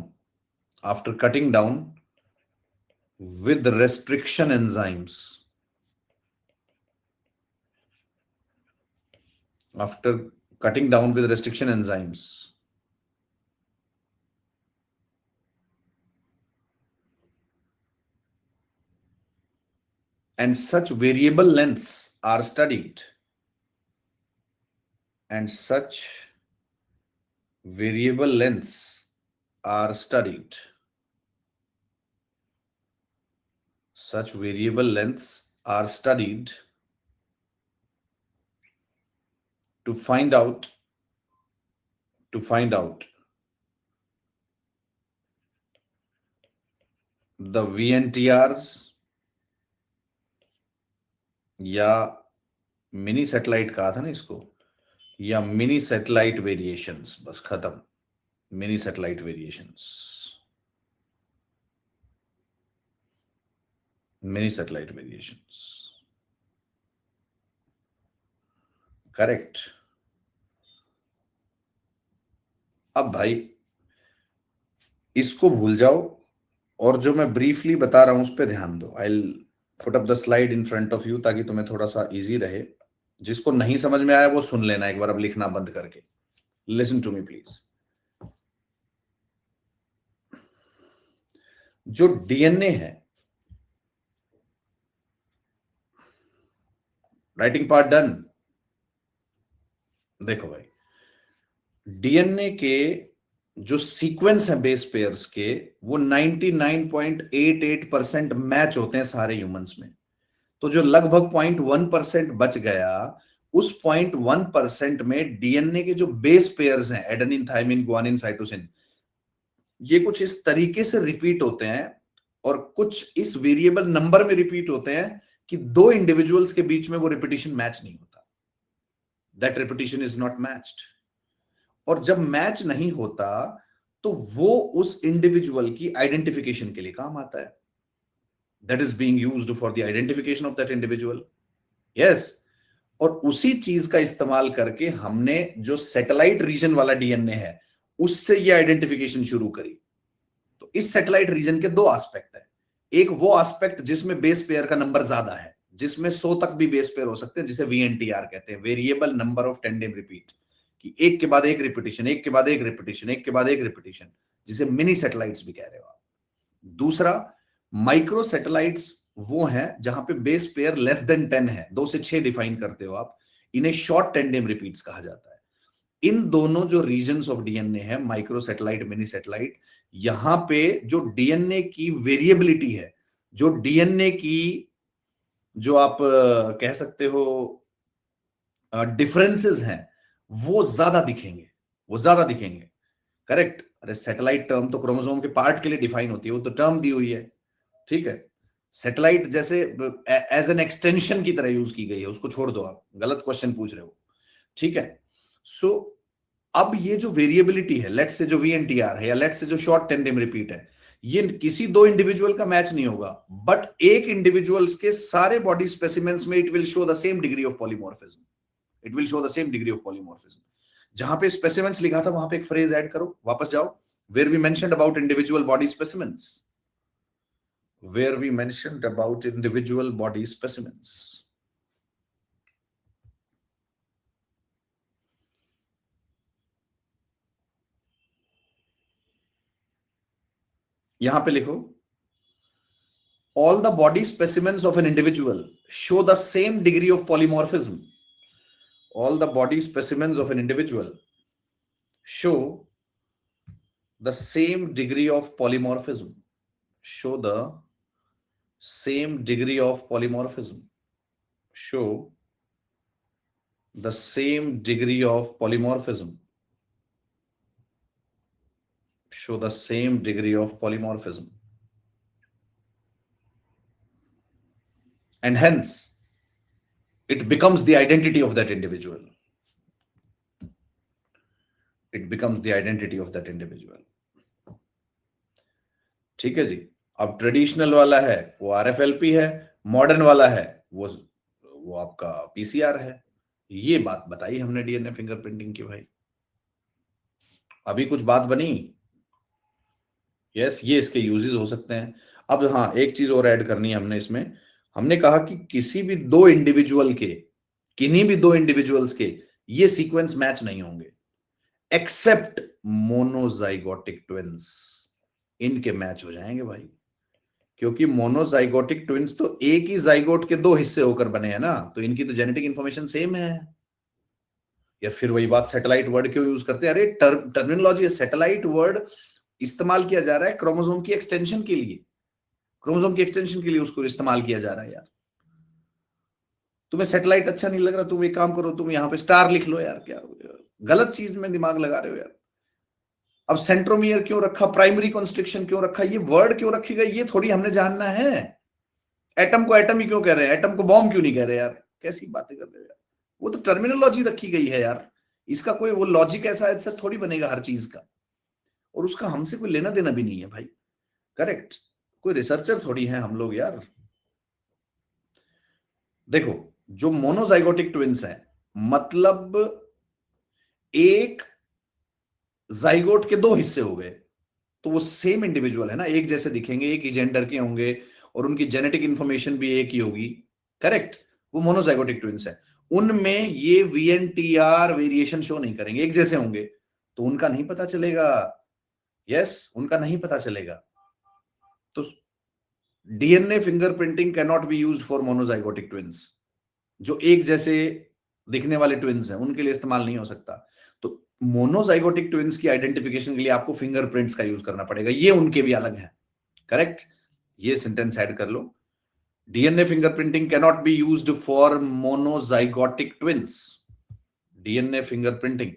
with restriction enzymes, after cutting down with restriction enzymes. And such variable lengths are studied. And such variable lengths are studied. Such variable lengths are studied to find out the VNTRs या mini satellite कहा था ना इसको, या mini satellite variations, बस खत्म, mini satellite variations, mini satellite variations, correct. अब भाई इसको भूल जाओ और जो मैं ब्रीफली बता रहा हूं उस पर ध्यान दो। I will put up the slide in front of you ताकि तुम्हें थोड़ा सा इजी रहे। जिसको नहीं समझ में आया वो सुन लेना एक बार, अब लिखना बंद करके। Listen to me please. जो डीएनए है, राइटिंग पार्ट डन। देखो भाई, डीएनए के जो सीक्वेंस है बेस पेयर्स के, वो 99.88% मैच होते हैं सारे ह्यूमंस में। तो जो लगभग 0.1% बच गया, उस 0.1% में डीएनए के जो बेस पेयर्स हैं, एडेनिन, थाइमिन, गुआनिन, साइटोसिन, ये कुछ इस तरीके से रिपीट होते हैं और कुछ इस वेरिएबल नंबर में रिपीट होते हैं कि दो इंडिविजुअल्स के बीच में वो रिपीटिशन मैच नहीं होता। That repetition is not matched. और जब मैच नहीं होता तो वो उस इंडिविजुअल की आइडेंटिफिकेशन के लिए काम आता है। That is being used for the identification of that individual. Yes. और उसी चीज का इस्तेमाल करके हमने जो सैटेलाइट रीजन वाला डीएनए है उससे ये आइडेंटिफिकेशन शुरू करी। तो इस सैटेलाइट रीजन के दो एस्पेक्ट है। एक वो एस्पेक्ट जिसमें बेस पेयर का नंबर ज्यादा है, जिसमें 100 तक भी बेस पेयर हो सकते हैं, जिसे वीएनटीआर कहते हैं, variable number of tandem repeat, कि एक के बाद एक रिपीटिशन, एक के बाद एक रिपीटिशन, एक के बाद एक रिपीटिशन, जिसे मिनी सैटेलाइट्स भी कह रहे हो आप। दूसरा, माइक्रो सैटेलाइट्स वो हैं जहां पे बेस पेयर लेस देन 10 है, 2 से 6 डिफाइन करते हो आप, इन्हें शॉर्ट टेंडेम रिपीट्स कहा जाता है। इन दोनों जो रीजन्स ऑफ डीएनए है, माइक्रो सैटेलाइट, मिनी सैटेलाइट, यहां पे जो डीएनए की वेरिएबिलिटी है, जो डीएनए की, जो आप कह सकते हो डिफरेंसेस हैं, वो ज्यादा दिखेंगे, वो ज्यादा दिखेंगे। करेक्ट। अरे सैटेलाइट टर्म तो क्रोमोसोम के पार्ट के लिए डिफाइन होती है, वो तो टर्म दी हुई है, ठीक है। सैटेलाइट जैसे एज एन एक्सटेंशन की तरह यूज की गई है, उसको छोड़ दो, आप गलत क्वेश्चन पूछ रहे हो, ठीक है। सो अब ये जो वेरिएबिलिटी है, लेट्स से जो वीएनटीआर है या लेट्स से जो शॉर्ट टेंडेम रिपीट है, ये किसी दो इंडिविजुअल का मैच नहीं होगा, बट एक इंडिविजुअल्स के सारे बॉडी स्पेसिमेंट्स में it will show the same degree of polymorphism. It will show the same degree of polymorphism. जहां पे स्पेसिमेंट्स लिखा था वहां पे एक फ्रेज ऐड करो, वापस जाओ, where we mentioned about individual body specimens, where we mentioned about individual body specimens. यहां पे लिखो, all the body specimens of an individual show the same degree of polymorphism. All the body specimens of an individual show the same degree of polymorphism. Show the same degree of polymorphism. Show the same degree of polymorphism. Show the same degree of polymorphism. And hence, it becomes the identity of that individual. It becomes the identity of that individual. ठीक है जी। अब traditional वाला है वो RFLP है, modern वाला है वो आपका पीसीआर है। ये बात बताई हमने डीएनए फिंगरप्रिंटिंग की भाई। अभी कुछ बात बनी? यस, ये इसके यूजेस हो सकते हैं। अब हाँ, एक चीज और ऐड करनी है हमने इसमें। हमने कहा कि किसी भी दो इंडिविजुअल के, किन्हीं भी दो इंडिविजुअल्स के ये सीक्वेंस मैच नहीं होंगे, एक्सेप्ट मोनोजाइगोटिक ट्विंस, इनके मैच हो जाएंगे भाई। क्योंकि मोनोजाइगोटिक ट्विंस तो एक ही जाइगोट के दो हिस्से होकर बने हैं ना, तो इनकी तो जेनेटिक इंफॉर्मेशन सेम है। या फिर वही बात, सैटेलाइट वर्ड क्यों यूज करते हैं? अरे टर्मिनोलॉजी, सैटेलाइट वर्ड इस्तेमाल किया जा रहा है क्रोमोसोम की एक्सटेंशन के लिए, क्रोमोसोम की एक्सटेंशन के लिए उसको इस्तेमाल किया जा रहा है यार। तुम्हें सैटेलाइट अच्छा नहीं लग रहा, तुम एक काम करो, तुम यहाँ पे स्टार लिख लो यार, क्या गलत चीज में दिमाग लगा रहे हो यार। अब सेंट्रोमियर क्यों रखा, प्राइमरी कॉन्स्ट्रिक्शन क्यों रखा, ये वर्ड क्यों रखी गई, ये थोड़ी हमने जानना है। एटम को एटम ही क्यों कह रहे हैं, एटम को बॉम्ब क्यों नहीं कह रहे यार, कैसी बातें कर रहे हो यार, वो तो टर्मिनोलॉजी रखी गई है यार, इसका कोई वो लॉजिक ऐसा ऐसा थोड़ी बनेगा हर चीज का, और उसका हमसे कोई लेना देना भी नहीं है भाई। करेक्ट, कोई रिसर्चर थोड़ी है हम लोग यार। देखो, जो मोनोजाइगोटिक ट्विंस है, मतलब एक जाइगोट के दो हिस्से हो गए, तो वो सेम इंडिविजुअल है ना, एक जैसे दिखेंगे, एक ही जेंडर के होंगे, और उनकी जेनेटिक इंफॉर्मेशन भी एक ही होगी। करेक्ट, वो मोनोजाइगोटिक ट्विंस है। उनमें ये वीएनटीआर वेरिएशन शो नहीं करेंगे, एक जैसे होंगे, तो उनका नहीं पता चलेगा। यस, उनका नहीं पता चलेगा। तो DNA fingerprinting can not be used for monozygotic twins. जो एक जैसे दिखने वाले ट्विंस हैं उनके लिए इस्तेमाल नहीं हो सकता। तो मोनोजाइगोटिक ट्विंस की आइडेंटिफिकेशन के लिए आपको फिंगरप्रिंट्स का यूज करना पड़ेगा, ये उनके भी अलग है। करेक्ट, ये सेंटेंस ऐड कर लो, DNA fingerprinting cannot be used for monozygotic twins. DNA fingerprinting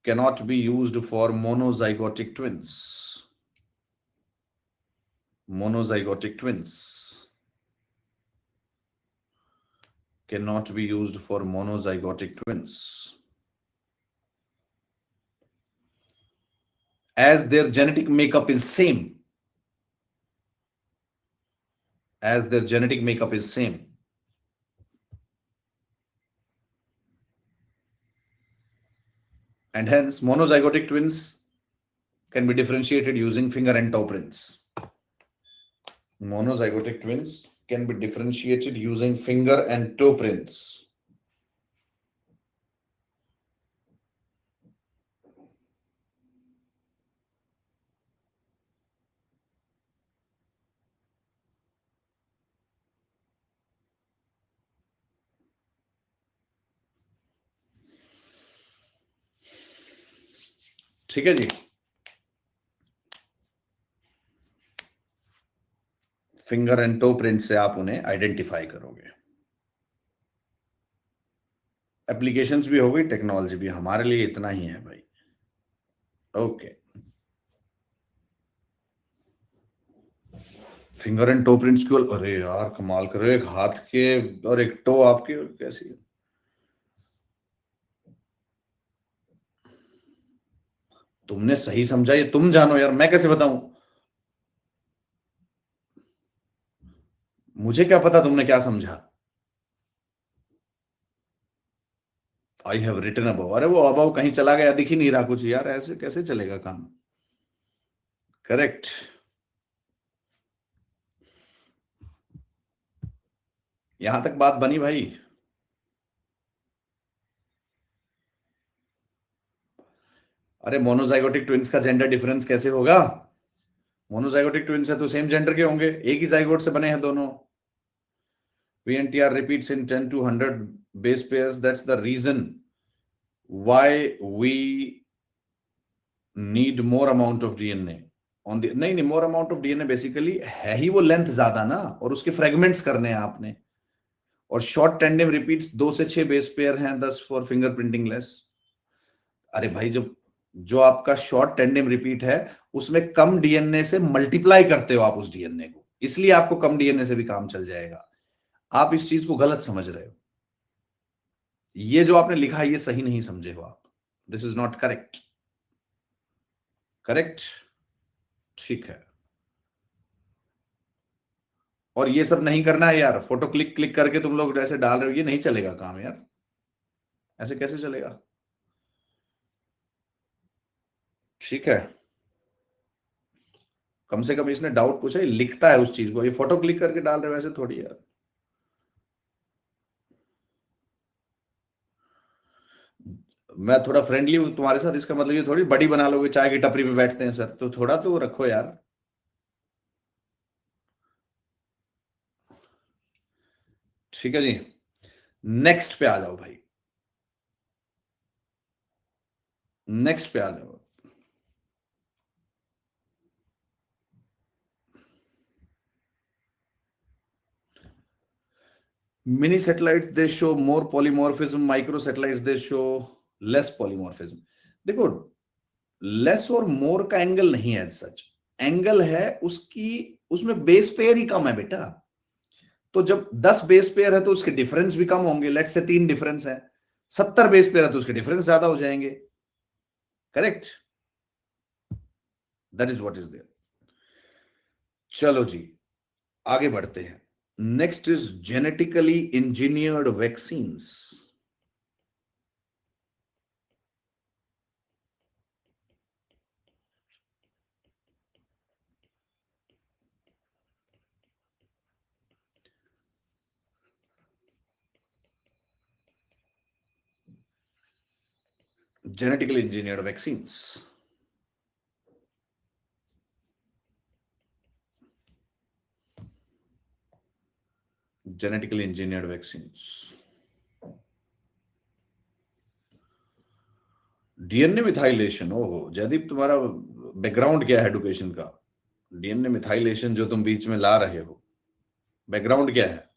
cannot be used for monozygotic twins. Monozygotic twins cannot be used for monozygotic twins as their genetic makeup is same, as their genetic makeup is same. And hence monozygotic twins can be differentiated using finger and toe prints. Monozygotic twins can be differentiated using finger and toe prints. ठीक है जी, finger and to print से आप उन्हें identify करोगे। Applications भी हो गई, technology भी, हमारे लिए इतना ही है भाई। Okay, finger and toe prints क्यों, अरे यार कमाल कर रहे हो, एक हाथ के और एक टो आपके, कैसी है? तुमने सही समझा, ये तुम जानो यार, मैं कैसे बताऊं? मुझे क्या पता तुमने क्या समझा। आई हैव रिटन अबव, अरे वो अबव कहीं चला गया, दिख ही नहीं रहा कुछ यार, ऐसे कैसे चलेगा काम। करेक्ट, यहां तक बात बनी भाई। अरे मोनोजाइगोटिक ट्विंस का जेंडर डिफरेंस कैसे होगा? मोनोजाइगोटिक ट्विंस है तो सेम जेंडर के होंगे, एक ही जाइगोट से बने हैं दोनों। VNTR repeats in 10 to 100 base pairs. That's the reason why we need more amount of DNA on the, नहीं more amount of DNA basically है ही वो लेंथ ज्यादा ना, और उसके फ्रेगमेंट्स करने हैं आपने, और शॉर्ट टेंडेम रिपीट्स 2 से 6 बेस पेयर हैं, 10 फॉर फिंगरप्रिंटिंग लेस। अरे भाई, जब जो आपका शॉर्ट टेंडेम रिपीट है उसमें कम डीएनए से मल्टीप्लाई करते हो आप उस डीएनए को, इसलिए आपको कम डीएनए से भी काम चल जाएगा। आप इस चीज को गलत समझ रहे हो, ये जो आपने लिखा है ये सही नहीं समझे हो आप, this is not correct. Correct, ठीक है। और ये सब नहीं करना है यार, फोटो क्लिक क्लिक करके तुम लोग जैसे डाल रहे हो, ये नहीं चलेगा काम यार, ऐसे कैसे चलेगा? ठीक है, कम से कम इसने डाउट पूछा, ये लिखता है उस चीज को, ये फोटो क्लिक करके डाल रहे हो ऐसे थोड़ी यार। मैं थोड़ा फ्रेंडली हूं तुम्हारे साथ, इसका मतलब ये थोड़ी बड़ी बना लोगे, चाय की टपरी पे बैठते हैं सर, तो थोड़ा तो रखो यार। ठीक है जी, नेक्स्ट पे आ जाओ भाई, नेक्स्ट पे आ जाओ। मिनी सैटेलाइट्स दे शो मोर पॉलीमॉर्फिज्म, माइक्रो सैटेलाइट्स दे शो लेस पॉलीमॉर्फिज्म। देखो, लेस और मोर का एंगल नहीं है सच, एंगल है उसकी, उसमें बेस पेयर ही कम है बेटा। तो जब 10 बेस पेयर है तो उसके डिफरेंस भी कम होंगे, लेट से 3 डिफरेंस है। 70 बेस पेयर है तो उसके डिफरेंस ज्यादा हो जाएंगे। Correct, that is what is there. चलो जी, आगे बढ़ते हैं। Next is genetically engineered vaccines. genetically engineered vaccines. Genetically engineered vaccines. DNA methylation, ओहो जयदीप तुम्हारा बैकग्राउंड क्या है एडुकेशन का? डीएनए मिथाइलेशन जो तुम बीच में ला रहे हो, बैकग्राउंड क्या है?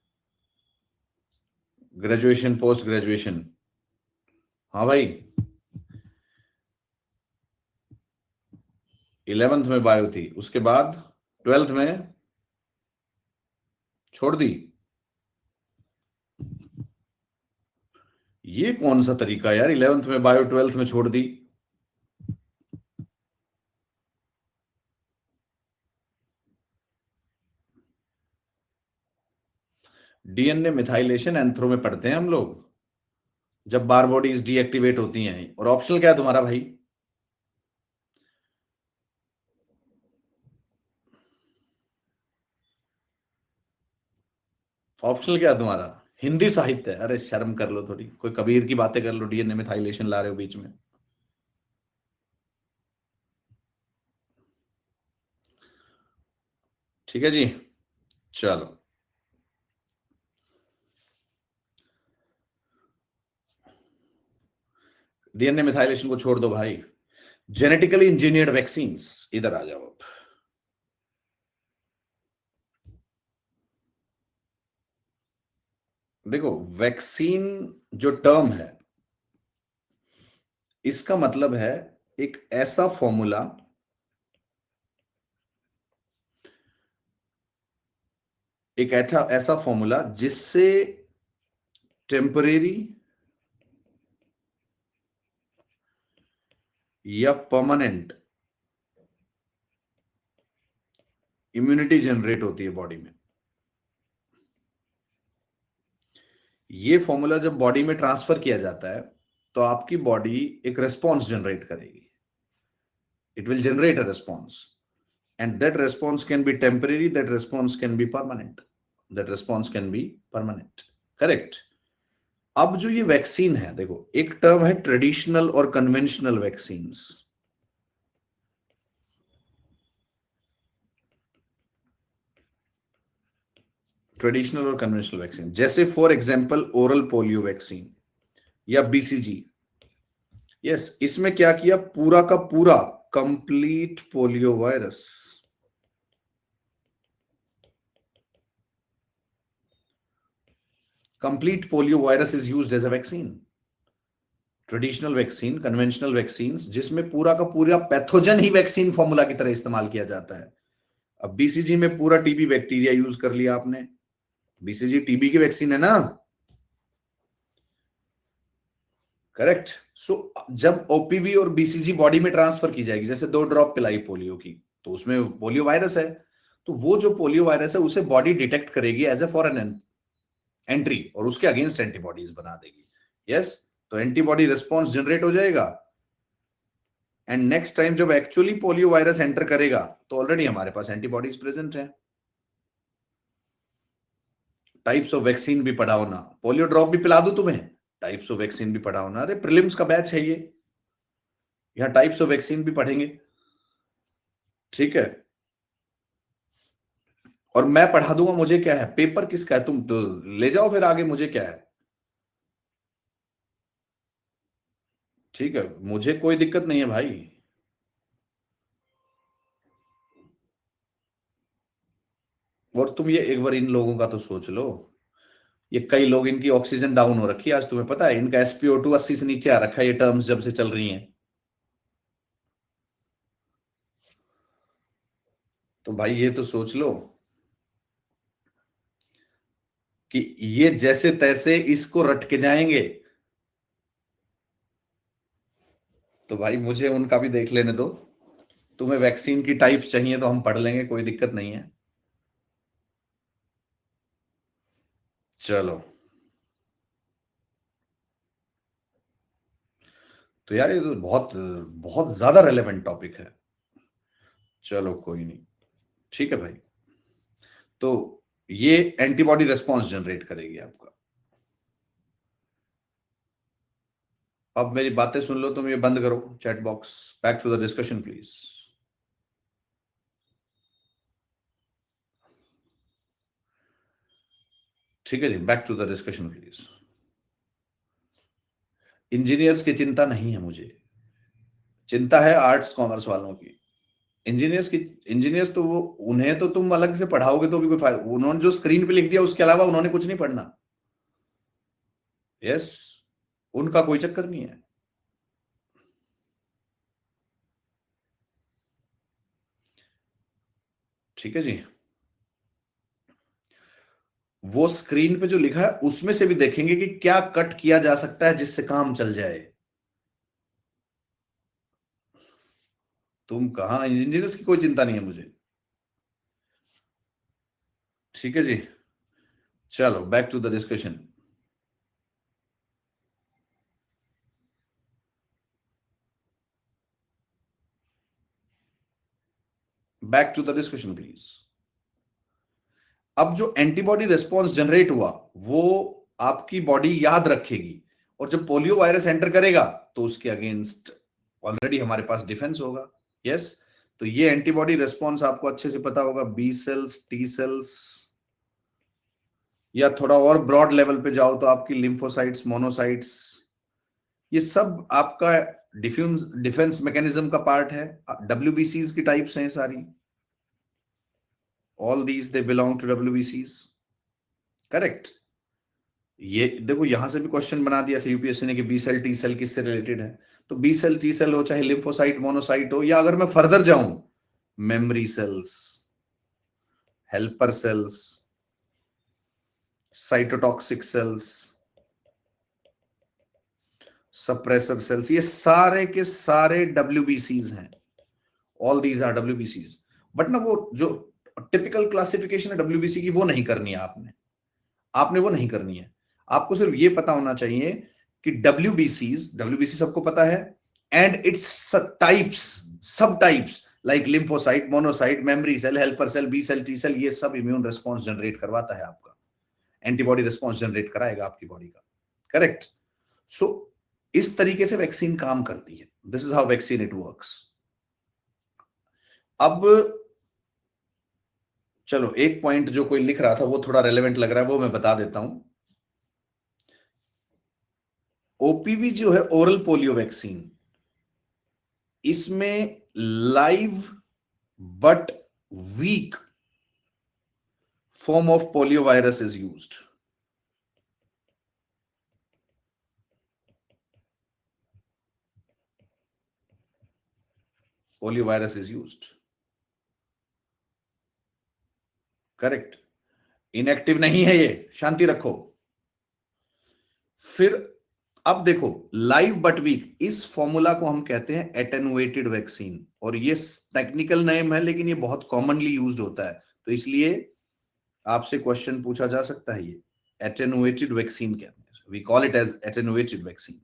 Graduation, post graduation? हाँ भाई, 11th में बायो थी, उसके बाद 12th में छोड़ दी। ये कौन सा तरीका यार, 11th में बायो 12th में छोड़ दी? डीएनए मिथाइलेशन एंथ्रो में पढ़ते हैं हम लोग, जब बार बॉडीज डीएक्टिवेट होती हैं। और ऑप्शनल क्या है तुम्हारा भाई? ऑप्शनल क्या है तुम्हारा? हिंदी साहित्य। अरे शर्म कर लो थोड़ी, कोई कबीर की बातें कर लो, डीएनए मिथाइलेशन ला रहे हो बीच में। ठीक है जी, चलो। डीएनए मिथाइलेशन को छोड़ दो भाई, जेनेटिकली इंजीनियर्ड वैक्सीन्स, इधर आ जाओ अब। देखो, वैक्सीन जो टर्म है, इसका मतलब है एक ऐसा फॉर्मूला, एक ऐसा ऐसा फॉर्मूला जिससे टेम्परेरी या परमानेंट इम्यूनिटी जनरेट होती है बॉडी में। ये फॉर्मूला जब बॉडी में ट्रांसफर किया जाता है तो आपकी बॉडी एक रेस्पॉन्स जनरेट करेगी। It will generate a response, and that response can be temporary, that response can be permanent, that response can be permanent. Correct. अब जो ये वैक्सीन है, देखो एक टर्म है ट्रेडिशनल और कन्वेंशनल वैक्सीन्स। ट्रेडिशनल और कन्वेंशनल वैक्सीन, जैसे for example oral polio vaccine या बीसीजी। यस, इसमें क्या किया, पूरा का पूरा complete polio virus, complete polio virus is used as a vaccine. Traditional vaccine, conventional vaccine, जिसमें पूरा का पूरा पैथोजन ही वैक्सीन फॉर्मूला की तरह इस्तेमाल किया जाता है। अब बीसीजी में पूरा टीबी बैक्टीरिया यूज कर लिया आपने, बीसीजी टीबी की वैक्सीन है ना। करेक्ट। सो जब ओपीवी और बीसीजी बॉडी में ट्रांसफर की जाएगी, जैसे 2 ड्रॉप पिलाई पोलियो की, तो उसमें पोलियो वायरस है, तो वो जो पोलियो वायरस है उसे बॉडी डिटेक्ट करेगी एज ए फॉरेन एंट्री और उसके अगेंस्ट एंटीबॉडीज बना देगी। यस, तो एंटीबॉडी रिस्पॉन्स जनरेट हो जाएगा, एंड नेक्स्ट टाइम जब एक्चुअली पोलियो वायरस एंटर करेगा तो ऑलरेडी हमारे पास एंटीबॉडीज प्रेजेंट है। टाइप्स ऑफ वैक्सीन भी पढ़ाओ ना, पोलियो ड्रॉप भी पिला दूं तुम्हें, टाइप्स ऑफ वैक्सीन भी पढ़ाओ ना। अरे प्रीलिम्स का बैच है ये, यहाँ टाइप्स ऑफ वैक्सीन भी पढ़ेंगे। ठीक है, और मैं पढ़ा दूंगा, मुझे क्या है, पेपर किसका है, तुम तो ले जाओ फिर आगे, मुझे क्या है। ठीक है, मुझे कोई दिक्कत नहीं है भाई। और तुम ये एक बार इन लोगों का तो सोच लो, ये कई लोग, इनकी ऑक्सीजन डाउन हो रखी है आज, तुम्हें पता है इनका एसपीओ2 80 से नीचे आ रखा है, ये टर्म्स जब से चल रही हैं। तो भाई ये तो सोच लो। कि ये जैसे तैसे इसको रट के जाएंगे। तो भाई मुझे उनका भी देख लेने दो। तुम्हें वैक्सीन की टाइप्स चाहिए तो हम पढ़ लेंगे, कोई दिक्कत नहीं है। चलो, तो यार ये तो बहुत बहुत ज्यादा रेलेवेंट टॉपिक है। चलो कोई नहीं, ठीक है भाई। तो ये एंटीबॉडी रेस्पॉन्स जनरेट करेगी आपका। अब मेरी बातें सुन लो, तुम ये बंद करो chat box. Back to the discussion please. ठीक है जी, back to the discussion please. Engineers की चिंता नहीं है मुझे, चिंता है आर्ट्स कॉमर्स वालों की। इंजीनियर्स की, इंजीनियर्स तो वो, उन्हें तो तुम अलग से पढ़ाओगे तो भी कोई फायदा, उन्होंने जो स्क्रीन पे लिख दिया उसके अलावा उन्होंने कुछ नहीं पढ़ना। यस, उनका कोई चक्कर नहीं है। ठीक है जी, वो स्क्रीन पे जो लिखा है उसमें से भी देखेंगे कि क्या कट किया जा सकता है जिससे काम चल जाए। तुम कहां, इंजीनियर्स की कोई चिंता नहीं है मुझे। ठीक है जी, चलो back to the discussion. Back to the discussion please. अब जो एंटीबॉडी रिस्पॉन्स जनरेट हुआ वो आपकी बॉडी याद रखेगी, और जब पोलियो वायरस एंटर करेगा तो उसके अगेंस्ट ऑलरेडी हमारे पास डिफेंस होगा। यस, तो ये एंटीबॉडी रिस्पॉन्स आपको अच्छे से पता होगा, बी सेल्स, टी सेल्स, या थोड़ा और ब्रॉड लेवल पे जाओ तो आपकी लिम्फोसाइट्स, मोनोसाइट्स, ये सब आपका डिफ्यूज डिफेंस मैकेनिज्म का पार्ट है। डब्ल्यूबीसीज की टाइप्स हैं सारी, all these they belong to डब्ल्यूबीसीज। करेक्ट। ये देखो यहां से भी क्वेश्चन बना दिया था यूपीएससी ने कि बी सेल टी सेल किससे रिलेटेड है। तो बी सेल टी सेल हो, चाहे लिम्फोसाइट मोनोसाइट हो, या अगर मैं फर्दर जाऊं, memory cells, helper cells, cytotoxic cells, suppressor cells, ये सारे के सारे डब्ल्यूबीसीज हैं। ऑल दीज आर डब्ल्यूबीसीज। बट ना वो जो टिपिकल क्लासिफिकेशन है डब्ल्यूबीसी की वो नहीं करनी है आपने, आपने वो नहीं करनी है। आपको सिर्फ ये पता होना चाहिए कि डब्ल्यूबीसी सबको पता है, एंड इट्स टाइप्स, सब types, like lymphocyte, monocyte, memory cell, helper cell, B cell, T cell, ये सब इम्यून रिस्पॉन्स जनरेट करवाता है आपका, एंटीबॉडी रिस्पॉन्स जनरेट कराएगा आपकी बॉडी का। करेक्ट। सो इस तरीके से वैक्सीन काम करती है। This is how vaccine it works. अब चलो एक पॉइंट जो कोई लिख रहा था वो थोड़ा रेलेवेंट लग रहा है, वो मैं बता देता हूं। ओपीवी जो है, ओरल पोलियो वैक्सीन, इसमें live but weak form of polio virus is used. Polio virus is used. Correct. Inactive नहीं है ये, शांति रखो। फिर अब देखो, लाइव बट वीक, इस फॉर्मूला को हम कहते हैं एटेनुएटेड वैक्सीन, और ये टेक्निकल नेम है लेकिन ये बहुत कॉमनली यूज्ड होता है, तो इसलिए आपसे क्वेश्चन पूछा जा सकता है ये एटेनुएटेड वैक्सीन क्या है, we call it as attenuated vaccine.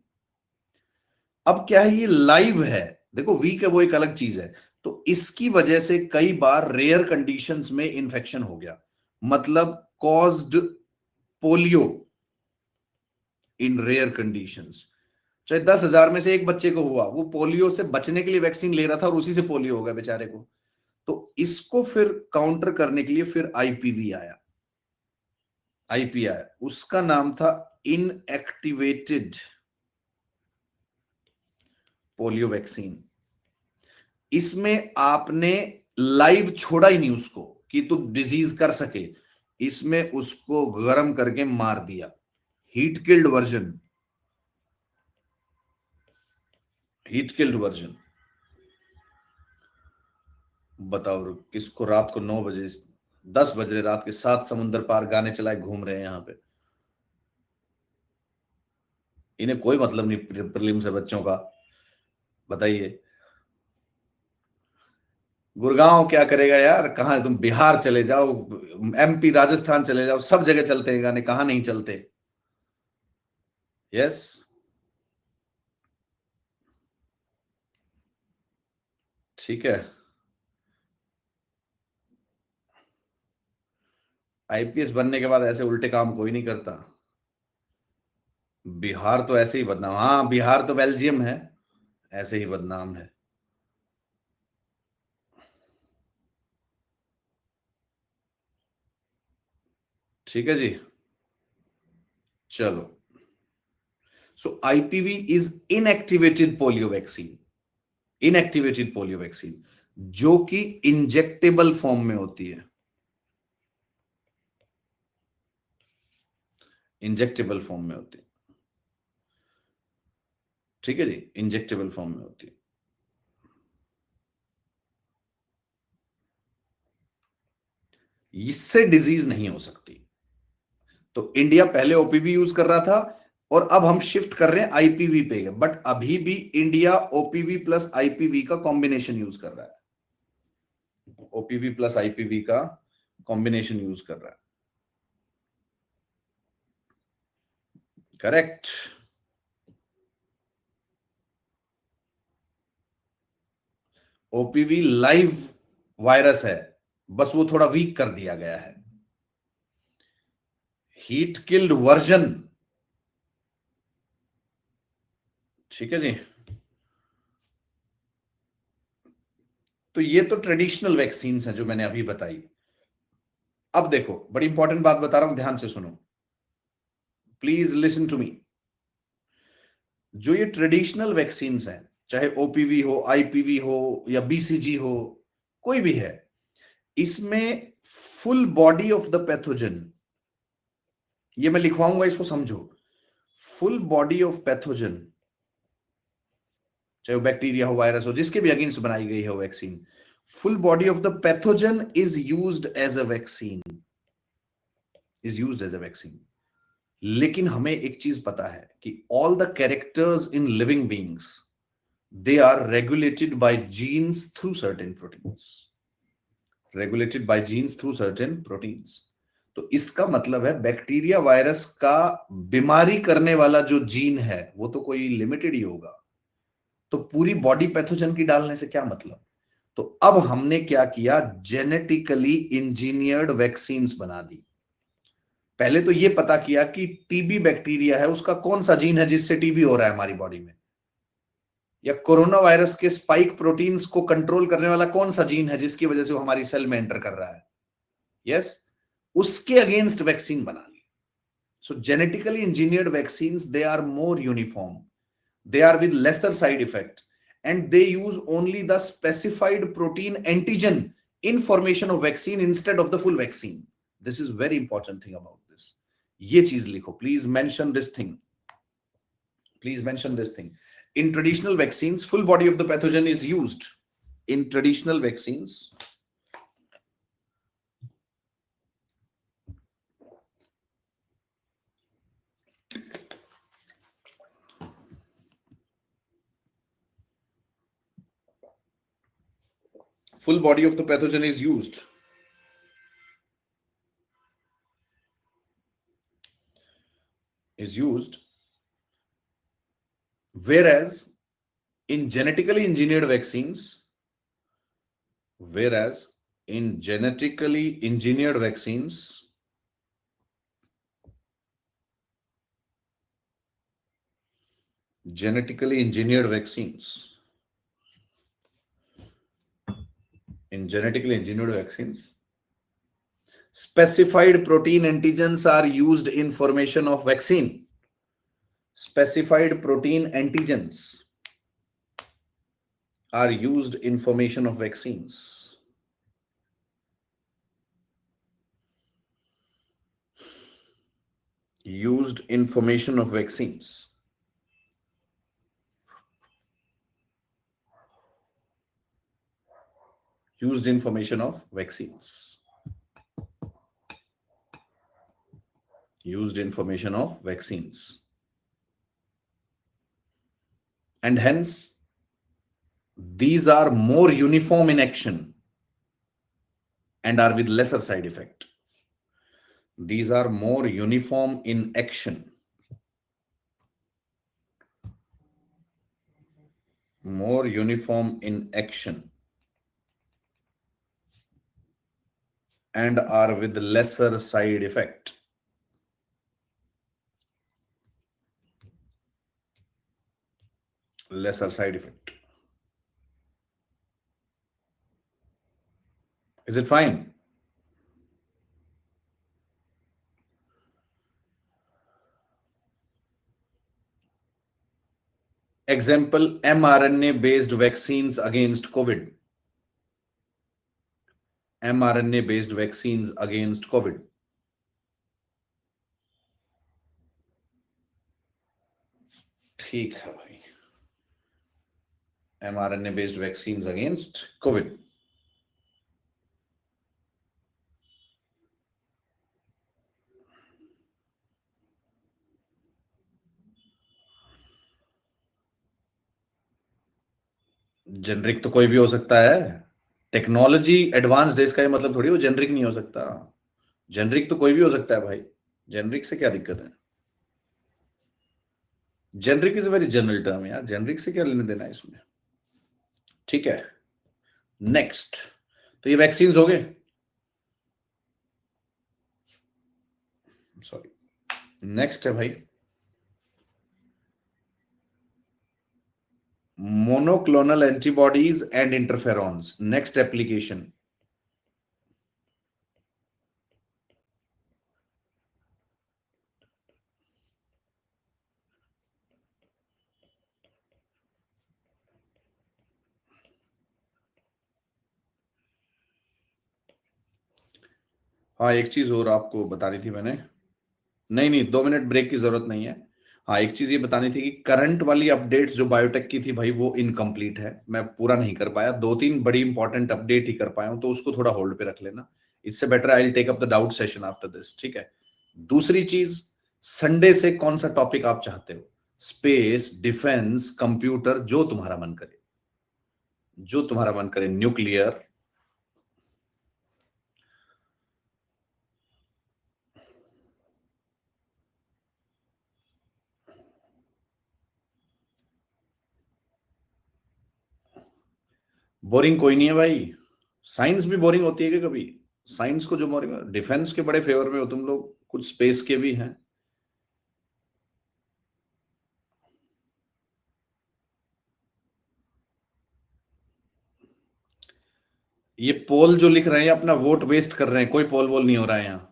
अब क्या है, ये लाइव है, देखो वीक है वो एक अलग चीज है। तो इसकी वजह से कई बार रेयर कंडीशंस में इंफेक्शन हो गया, मतलब कॉज्ड पोलियो इन रेयर कंडीशंस। चाहे 10,000 में से एक बच्चे को हुआ, वो पोलियो से बचने के लिए वैक्सीन ले रहा था और उसी से पोलियो हो गया बेचारे को। तो इसको फिर काउंटर करने के लिए फिर आईपीवी आया, आईपी आया, उसका नाम था इनएक्टिवेटेड पोलियो वैक्सीन। इसमें आपने लाइव छोड़ा ही नहीं उसको कि तू डिजीज कर सके, इसमें उसको गर्म करके मार दिया, heat killed version, heat killed version. बताओ किसको रात को 9 बजे 10 बज रहे रात के, 7 समुंदर पार गाने चलाए घूम रहे हैं यहाँ पे। इन्हें कोई मतलब नहीं प्रीलिम से बच्चों का। बताइए गुड़गांव क्या करेगा यार, कहाँ तुम बिहार चले जाओ, एमपी राजस्थान चले जाओ, सब जगह चलते हैं गाने, कहाँ नहीं चलते। यस। ठीक है। आईपीएस बनने के बाद ऐसे उल्टे काम कोई नहीं करता। बिहार तो ऐसे ही बदनाम, हाँ बिहार तो बेल्जियम है, ऐसे ही बदनाम है। ठीक है जी। चलो, so IPV is inactivated polio vaccine, inactivated polio vaccine जो कि इंजेक्टेबल फॉर्म में होती है, इंजेक्टेबल फॉर्म में होती है। ठीक है जी, इंजेक्टेबल फॉर्म में होती है। इससे डिजीज नहीं हो सकती। तो इंडिया पहले ओपीवी यूज कर रहा था और अब हम शिफ्ट कर रहे हैं आईपीवी पे, बट अभी भी इंडिया ओपीवी प्लस आईपीवी का कॉम्बिनेशन यूज कर रहा है, ओपीवी प्लस आईपीवी का कॉम्बिनेशन यूज कर रहा है। करेक्ट। ओपीवी लाइव वायरस है, बस वो थोड़ा वीक कर दिया गया है। Heat killed version. ठीक है जी। तो ये तो ट्रेडिशनल वैक्सीन है जो मैंने अभी बताई। अब देखो बड़ी इंपॉर्टेंट बात बता रहा हूं, ध्यान से सुनो, प्लीज लिसन टू मी। जो ये ट्रेडिशनल वैक्सीन हैं, चाहे ओपीवी हो, आईपीवी हो या बीसीजी हो, कोई भी है, इसमें full body of the pathogen, ये मैं लिखवाऊंगा इसको समझो, फुल बॉडी ऑफ पैथोजन, चाहे वो बैक्टीरिया हो, वायरस हो, जिसके भी अगेंस्ट बनाई गई है vaccine, full body of the pathogen is used as a vaccine, is used as a vaccine. लेकिन हमें एक चीज पता है कि all the characters in living beings, they are regulated by genes through certain proteins, regulated by genes through certain proteins। तो इसका मतलब है बैक्टीरिया वायरस का बीमारी करने वाला जो जीन है वो तो कोई लिमिटेड ही होगा, तो पूरी बॉडी पैथोजन की डालने से क्या मतलब। तो अब हमने क्या किया, जेनेटिकली इंजीनियर्ड वैक्सीन्स बना दी। पहले तो ये पता किया कि टीबी बैक्टीरिया है, उसका कौन सा जीन है जिससे टीबी हो रहा है हमारी बॉडी में, या कोरोना वायरस के स्पाइक प्रोटीन्स को कंट्रोल करने वाला कौन सा जीन है जिसकी वजह से वो हमारी सेल में एंटर कर रहा है। यस। उसके अगेंस्ट वैक्सीन बना ली। So genetically engineered vaccine they are more uniform, they are with lesser side effect, and they use only the specified protein antigen in formation of vaccine instead of the full vaccine. This is very important thing about this। ये चीज लिखो, please mention this thing, please mention this thing। In traditional vaccines, full body of the pathogen is used। In traditional vaccines, full body of the pathogen is used, is used, whereas in genetically engineered vaccines, whereas in genetically engineered vaccines, genetically engineered vaccines, in genetically engineered vaccines, specified protein antigens are used in formation of vaccine। Specified protein antigens are used in formation of vaccines। Used in formation of vaccines। Used in formation of vaccines। used in formation of vaccines, and hence these are more uniform in action and are with lesser side effect. These are more uniform in action, more uniform in action, and are with lesser side effect. Lesser side effect. Is it fine? Example, mRNA based vaccines against COVID. mRNA based vaccines against COVID. ठीक है भाई, mRNA based vaccines against COVID. Generic तो कोई भी हो सकता है। Technology advanced है, इसका ये मतलब थोड़ी वो जेनरिक नहीं हो सकता। जेनरिक तो कोई भी हो सकता है भाई, जेनरिक से क्या दिक्कत है? Generic is a very general term यार, जेनरिक से क्या लेने देना है इसमें। ठीक है, नेक्स्ट। तो ये वैक्सीन हो गए, सॉरी। नेक्स्ट है भाई monoclonal antibodies and interferons. Next application. हाँ, एक चीज और आपको बतानी थी मैंने। नहीं नहीं, 2 मिनट ब्रेक की जरूरत नहीं है। हाँ, एक चीज ये बतानी थी कि करंट वाली अपडेट्स जो बायोटेक की थी भाई, वो इनकम्प्लीट है, मैं पूरा नहीं कर पाया। 2-3 बड़ी इंपॉर्टेंट अपडेट ही कर पाया हूं, तो उसको थोड़ा होल्ड पे रख लेना। इससे better I will take up the doubt session after this, ठीक है। दूसरी चीज, संडे से कौन सा टॉपिक आप चाहते हो? स्पेस, डिफेंस, कंप्यूटर, जो तुम्हारा मन करे, जो तुम्हारा मन करे, न्यूक्लियर। बोरिंग कोई नहीं है भाई, साइंस भी बोरिंग होती है कि कभी? साइंस को जो बोरिंग, डिफेंस के बड़े फेवर में हो तुम लोग, कुछ स्पेस के भी हैं। ये पोल जो लिख रहे हैं अपना वोट वेस्ट कर रहे हैं, कोई पोल वोल नहीं हो रहा है यहाँ।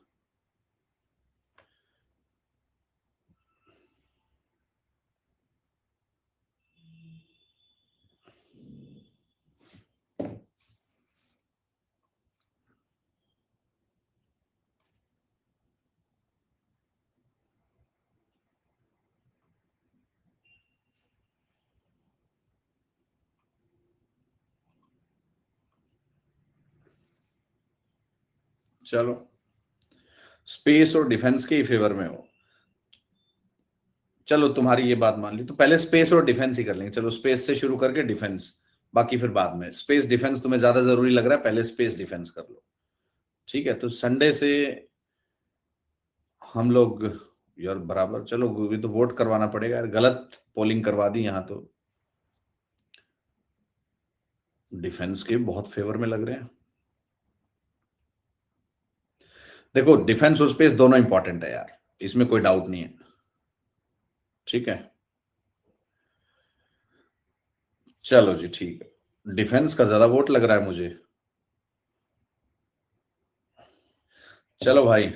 चलो, स्पेस और डिफेंस के ही फेवर में हो। चलो, तुम्हारी ये बात मान ली, तो पहले स्पेस और डिफेंस ही कर लेंगे। चलो, स्पेस से शुरू करके डिफेंस, बाकी फिर बाद में। स्पेस डिफेंस तुम्हें ज्यादा जरूरी लग रहा है, पहले स्पेस डिफेंस कर लो। ठीक है, तो संडे से हम लोग, यार बराबर, चलो ये तो वोट करवाना पड़ेगा यार, गलत पोलिंग करवा दी यहाँ तो। डिफेंस के बहुत फेवर में लग रहे हैं। देखो, डिफेंस और स्पेस दोनों इंपॉर्टेंट है यार, इसमें कोई डाउट नहीं है। ठीक है, चलो जी, ठीक है। डिफेंस का ज्यादा वोट लग रहा है मुझे। चलो भाई,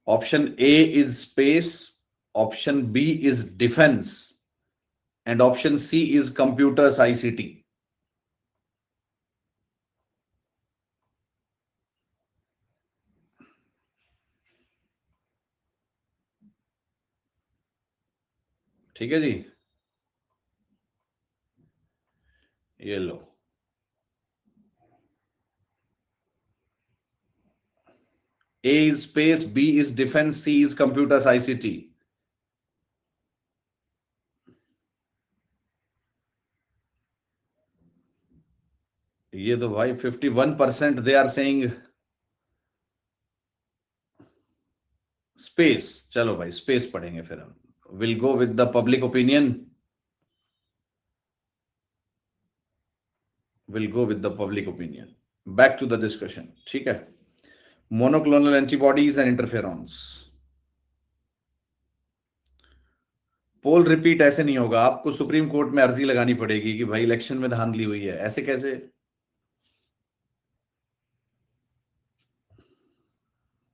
option A is space, option B is defence, and option C is computers ICT. ठीक है जी, ये लो। A is space, B is defense, C is computers ICT. ये तो भाई 51% दे आर सेइंग स्पेस। चलो भाई स्पेस पढ़ेंगे फिर हम। Will go with the public opinion, will go with the public opinion. Back to the discussion, ठीक है। Monoclonal antibodies and interferons. Poll repeat ऐसे नहीं होगा, आपको सुप्रीम कोर्ट में अर्जी लगानी पड़ेगी कि भाई इलेक्शन में धांधली हुई है। ऐसे कैसे?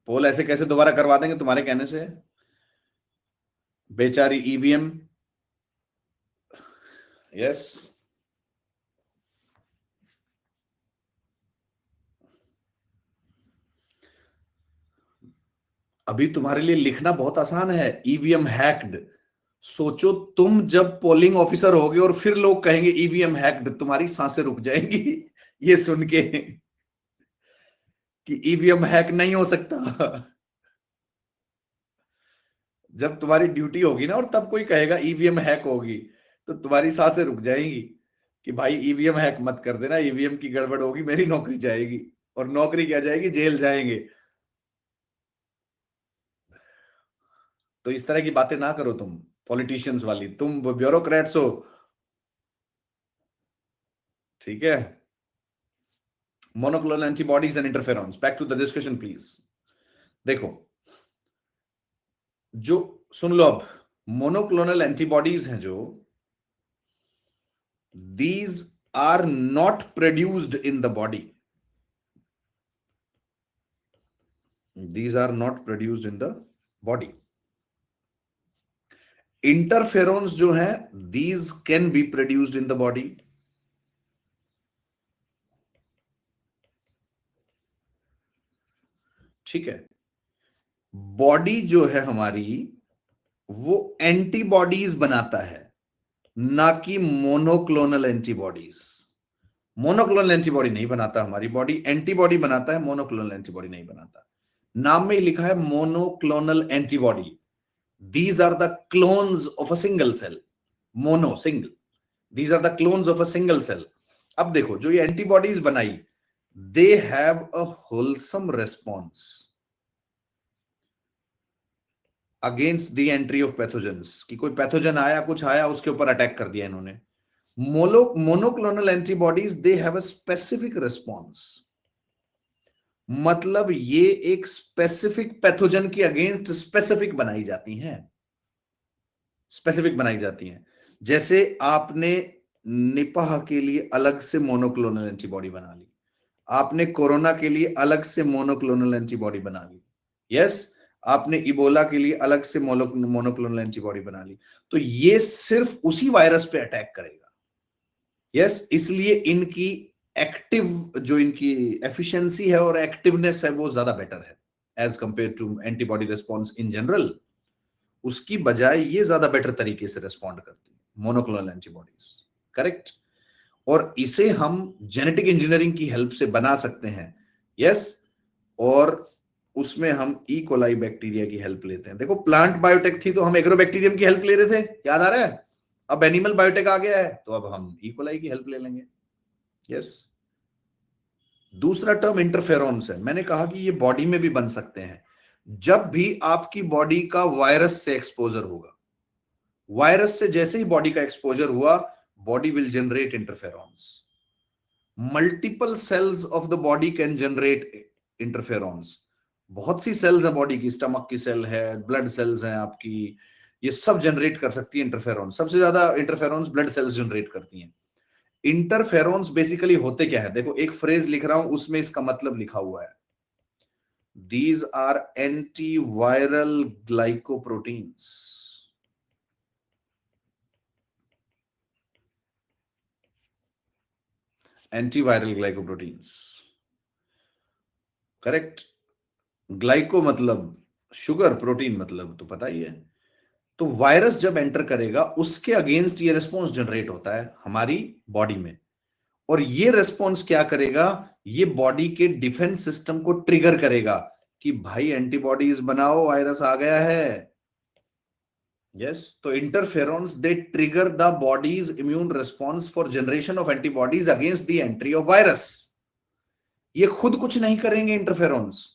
पोल ऐसे कैसे दोबारा करवा देंगे तुम्हारे कहने से? बेचारी ईवीएम। यस, अभी तुम्हारे लिए लिखना बहुत आसान है, ईवीएम हैक्ड। सोचो तुम जब पोलिंग ऑफिसर होगे और फिर लोग कहेंगे ईवीएम हैक्ड, तुम्हारी सांसें रुक जाएंगी ये सुन के कि ईवीएम हैक नहीं हो सकता। जब तुम्हारी ड्यूटी होगी ना और तब कोई कहेगा ईवीएम हैक होगी, तो तुम्हारी सांसें रुक जाएंगी कि भाई ईवीएम हैक मत कर देना, ईवीएम की गड़बड़ होगी, मेरी नौकरी जाएगी। और नौकरी क्या जाएगी? जेल जाएंगे। तो इस तरह की बातें ना करो तुम, पॉलिटिशियंस वाली। तुम ब्यूरोक्रेट्स हो, ठीक है। Monoclonal antibodies and interferons, back to the discussion please. देखो, जो सुन लो अब, मोनोक्लोनल एंटीबॉडीज हैं जो, these are not produced in the body, these are not produced in the body. Interferons जो है, these can be produced in the body. ठीक है। Body जो है हमारी, वो एंटीबॉडीज बनाता है, ना कि मोनोक्लोनल एंटीबॉडीज। मोनोक्लोनल एंटीबॉडी नहीं बनाता हमारी बॉडी, एंटीबॉडी बनाता है, मोनोक्लोनल एंटीबॉडी नहीं बनाता। नाम में ही लिखा है monoclonal antibody. These are the clones of a single cell. Mono, single. These are the clones of a single cell. अब देखो, जो ये एंटीबॉडीज बनाई, they have a wholesome response against the entry of pathogens. कि कोई pathogen आया, कुछ आया, उसके ऊपर अटैक कर दिया इन्होंने। Monoclonal antibodies, they have a specific response. मतलब ये एक स्पेसिफिक पैथोजन के अगेंस्ट स्पेसिफिक बनाई जाती हैं, स्पेसिफिक बनाई जाती हैं। जैसे आपने निपाह के लिए अलग से मोनोक्लोनल एंटीबॉडी बना ली, आपने कोरोना के लिए अलग से मोनोक्लोनल एंटीबॉडी बना ली, यस, आपने इबोला के लिए अलग से मोनोक्लोनल एंटीबॉडी बना ली। तो ये सिर्फ उसी वायरस पे अटैक करेगा, यस। इसलिए इनकी एक्टिव, जो इनकी एफिशिएंसी है और एक्टिवनेस है, वो ज्यादा बेटर है as compare to antibody response in general. उसकी बजाय ये ज्यादा बेटर तरीके से रिस्पॉन्ड करती है मोनोक्लोनल एंटीबॉडीज, करेक्ट। और इसे हम जेनेटिक इंजीनियरिंग की हेल्प से बना सकते हैं, यस। और उसमें हम ई कोलाई बैक्टीरिया की हेल्प लेते हैं। देखो, प्लांट बायोटेक थी तो हम एग्रोबैक्टीरियम की हेल्प ले रहे थे, याद आ रहा है? अब एनिमल बायोटेक आ गया है तो अब हम ई कोलाई की हेल्प ले लेंगे, यस। दूसरा टर्म इंटरफेरॉन्स है। मैंने कहा कि ये बॉडी में भी बन सकते हैं। जब भी आपकी बॉडी का वायरस से एक्सपोजर होगा, वायरस से जैसे ही बॉडी का एक्सपोजर हुआ, body will generate interferons. Multiple cells of the body can generate interferons. बहुत सी सेल्स है बॉडी की, स्टमक की सेल है, ब्लड सेल्स हैं आपकी, ये सब जनरेट कर सकती है इंटरफेरॉन्स। सबसे ज्यादा इंटरफेरॉन्स ब्लड सेल्स जनरेट करती हैं। इंटरफेरॉन्स बेसिकली होते क्या है? देखो, एक फ्रेज लिख रहा हूं, उसमें इसका मतलब लिखा हुआ है। These are antiviral glycoproteins. Antiviral glycoproteins, correct. Glyco मतलब शुगर, प्रोटीन मतलब तो पता ही है। तो वायरस जब एंटर करेगा, उसके अगेंस्ट ये रिस्पॉन्स जनरेट होता है हमारी बॉडी में। और ये रिस्पॉन्स क्या करेगा? ये बॉडी के डिफेंस सिस्टम को ट्रिगर करेगा कि भाई एंटीबॉडीज बनाओ, वायरस आ गया है। यस, तो interferons they trigger the bodies immune response for generation of antibodies against the entry of virus. ये खुद कुछ नहीं करेंगे इंटरफेरॉन्स,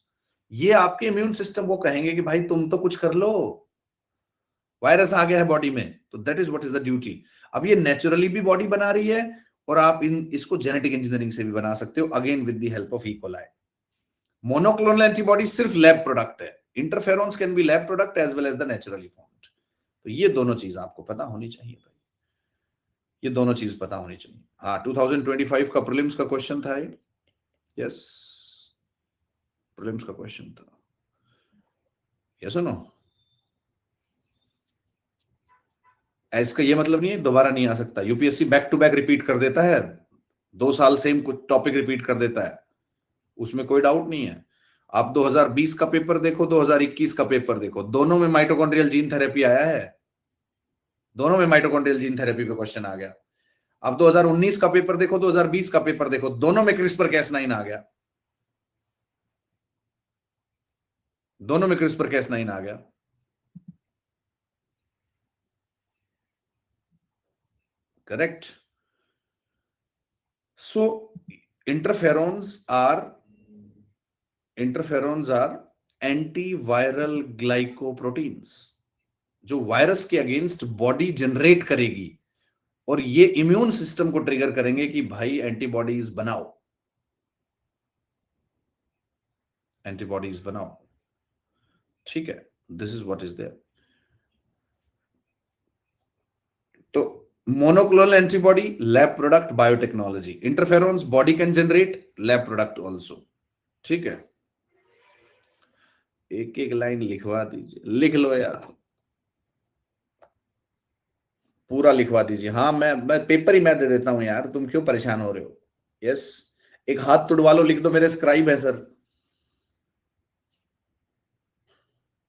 ये आपके इम्यून सिस्टम को कहेंगे कि भाई तुम तो कुछ कर लो, वायरस आ गया है बॉडी में। तो that is what is the duty. अब ये नेचुरली भी बॉडी बना रही है, और आप इसको जेनेटिक इंजीनियरिंग से भी बना सकते हो, again with the help of E coli. Monoclonal antibody सिर्फ लैब प्रोडक्ट है, interferons can be lab product as well as the naturally formed. तो ये दोनों चीज आपको पता होनी चाहिए भाई, ये दोनों चीज पता होनी चाहिए। हाँ, 2025 का प्रीलिम्स का क्वेश्चन था ये। यस, प्रीलिम्स का क्वेश्चन था। यस और नो? इसका ये मतलब नहीं है दोबारा नहीं आ सकता, UPSC back to back repeat कर देता है, 2 साल सेम कुछ टॉपिक रिपीट कर देता है, उसमें कोई डाउट नहीं है। आप 2020 का पेपर देखो, 2021 का पेपर देखो, दोनों में माइटोकॉन्ड्रियल जीन थेरेपी आया है, दोनों में माइटोकॉन्ड्रियल जीन थेरेपी पे क्वेश्चन आ गया। अब 2019 का पेपर देखो, 2020 का पेपर देखो, दोनों में क्रिस्पर कैस9 आ गया, दोनों में क्रिस्पर कैस9 आ गया। Correct. So interferons are interferons are antiviral glycoproteins, जो वायरस के अगेंस्ट बॉडी जनरेट करेगी, और ये इम्यून सिस्टम को ट्रिगर करेंगे कि भाई एंटीबॉडीज बनाओ, एंटीबॉडीज बनाओ। ठीक है, this is what is there. तो monoclonal antibody lab product biotechnology, interferons body can generate, lab product also. ठीक है, एक एक लाइन लिखवा दीजिए, लिख लो यार, पूरा लिखवा दीजिए। हाँ, मैं पेपर ही मैं दे देता हूं यार, तुम क्यों परेशान हो रहे हो। यस, एक हाथ तुड़वा लो, लिख दो, मेरे स्क्राइब है सर।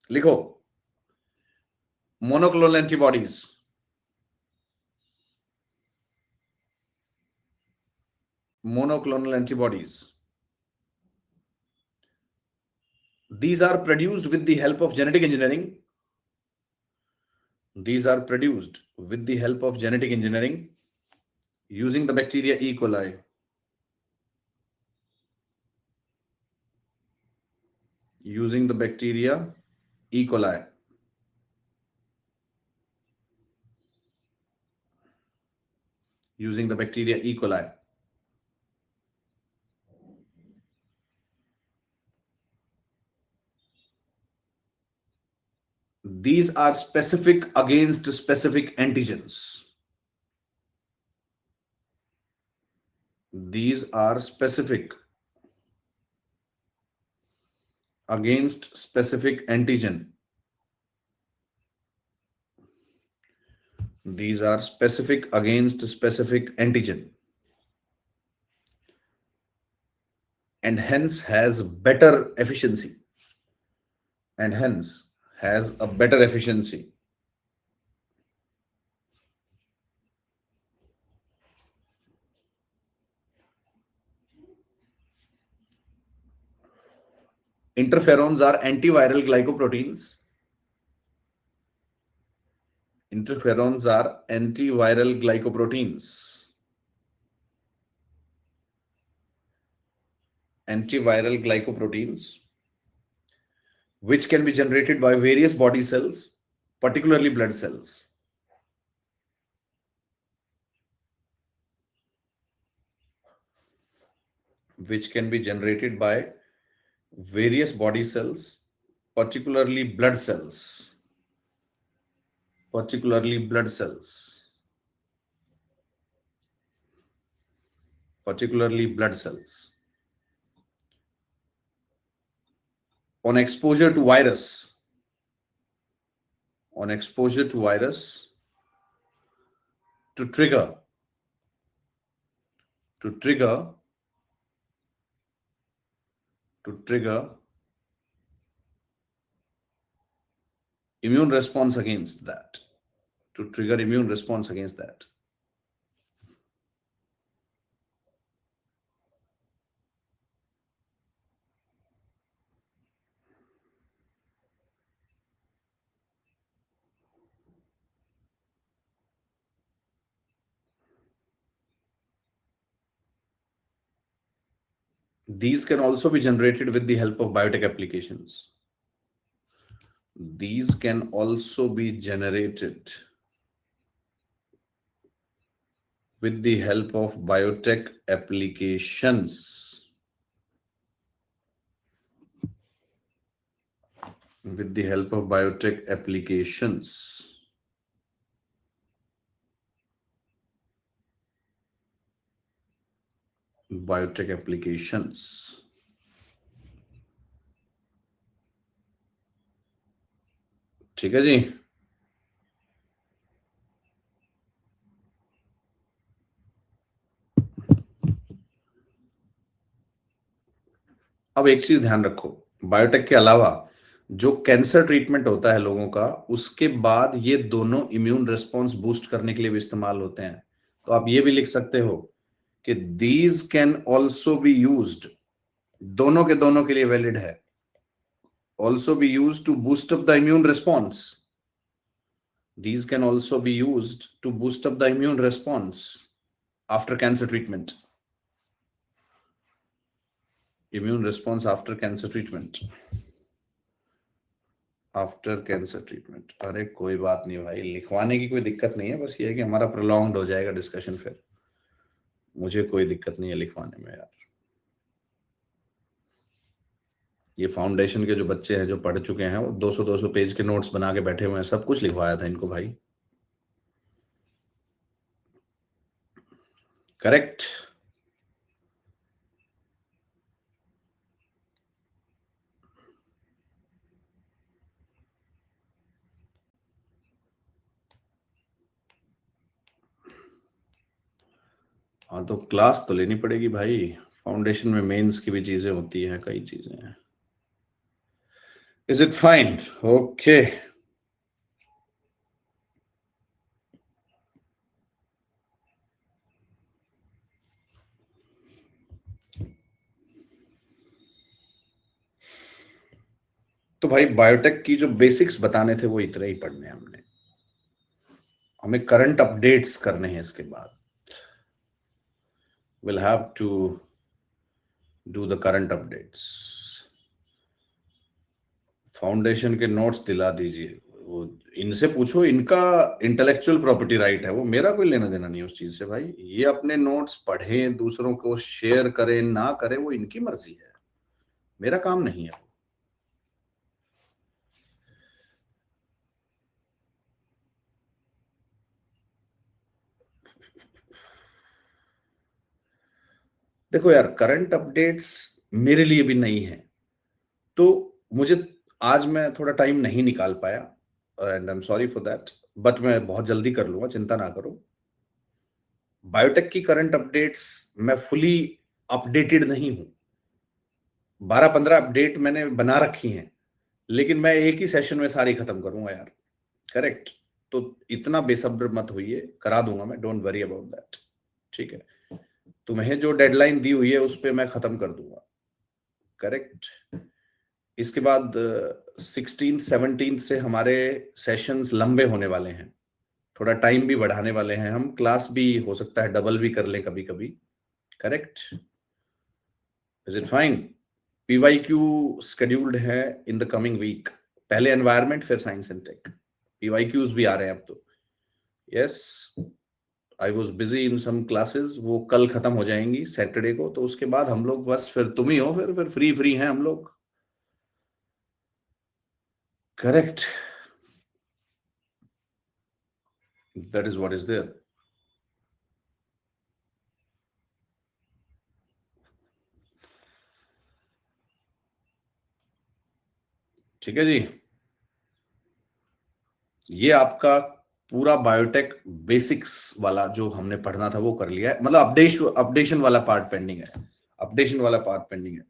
लिखो, monoclonal antibodies, monoclonal antibodies, these are produced with the help of genetic engineering, these are produced with the help of genetic engineering using the bacteria E. coli, using the bacteria E. coli, using the bacteria E. coli. These are specific against specific antigens. These are specific against specific antigen. These are specific against specific antigen, and hence has better efficiency, and hence has a better efficiency. Interferons are antiviral glycoproteins. Interferons are antiviral glycoproteins. Antiviral glycoproteins, which can be generated by various body cells, particularly blood cells. Which can be generated by various body cells, particularly blood cells. Particularly blood cells. Particularly blood cells. On exposure to virus, on exposure to virus, to trigger immune response against that, to trigger immune response against that. These can also be generated with the help of biotech applications. These can also be generated with the help of biotech applications. With the help of biotech applications. Biotech applications. ठीक है जी। अब एक चीज ध्यान रखो, biotech के अलावा जो कैंसर ट्रीटमेंट होता है लोगों का, उसके बाद ये दोनों इम्यून रिस्पॉन्स बूस्ट करने के लिए भी इस्तेमाल होते हैं। तो आप ये भी लिख सकते हो कि these can also be used, दोनों के दोनों के लिए वैलिड है, also be used to boost up the immune response. These can also be used to boost up the immune response after cancer treatment. Immune response after cancer treatment. After cancer treatment. अरे कोई बात नहीं भाई, लिखवाने की कोई दिक्कत नहीं है, बस ये है कि हमारा प्रोलॉन्ग्ड हो जाएगा डिस्कशन, फिर मुझे कोई दिक्कत नहीं है लिखवाने में यार। ये फाउंडेशन के जो बच्चे हैं जो पढ़ चुके हैं, वो 200-200 पेज के नोट्स बना के बैठे हुए हैं, सब कुछ लिखवाया था इनको भाई। करेक्ट। हाँ तो क्लास तो लेनी पड़ेगी भाई, फाउंडेशन में मेंस की भी चीजें होती हैं, कई चीजें हैं। Is it fine? ओके। तो भाई बायोटेक की जो बेसिक्स बताने थे वो इतने ही पढ़ने हैं हमने, हमें करंट अपडेट्स करने हैं इसके बाद। Will have to do the current updates. Foundation के नोट्स दिला दीजिए, वो इनसे पूछो, इनका इंटेलेक्चुअल प्रॉपर्टी राइट है, वो मेरा कोई लेना देना नहीं उस चीज से भाई। ये अपने नोट्स पढ़ें, दूसरों को शेयर करें ना करें, वो इनकी मर्जी है, मेरा काम नहीं है। देखो यार, करंट अपडेट्स मेरे लिए भी नहीं है, तो मुझे आज मैं थोड़ा टाइम नहीं निकाल पाया, and I am sorry for that, but मैं बहुत जल्दी कर लूंगा, चिंता ना करो। बायोटेक की करंट अपडेट्स मैं फुली अपडेटेड नहीं हूं, 12-15 अपडेट मैंने बना रखी हैं, लेकिन मैं एक ही सेशन में सारी खत्म करूंगा यार। करेक्ट। तो इतना बेसब्र मत होइए, करा दूंगा मैं, डोंट वरी अबाउट दैट। ठीक है, तुम्हें जो डेडलाइन दी हुई है उस पर मैं खत्म कर दूंगा। करेक्ट। इसके बाद 16-17 से हमारे सेशंस लंबे होने वाले हैं, थोड़ा टाइम भी बढ़ाने वाले हैं हम, क्लास भी हो सकता है डबल भी कर लें कभी कभी। Correct. Is it fine? PYQ scheduled है इन द कमिंग वीक, पहले एनवायरमेंट फिर साइंस एंड टेक, पीवाईक्यूज भी आ रहे हैं अब तो। Yes, I was busy in some classes, वो कल खत्म हो जाएंगी सैटरडे को, तो उसके बाद हम लोग बस फिर तुम ही हो, फिर फ्री फ्री हैं हम लोग। Correct. That is what is there. ठीक है जी, ये आपका पूरा बायोटेक बेसिक्स वाला जो हमने पढ़ना था वो कर लिया है, मतलब अपडेशन वाला पार्ट पेंडिंग है, अपडेशन वाला पार्ट पेंडिंग है,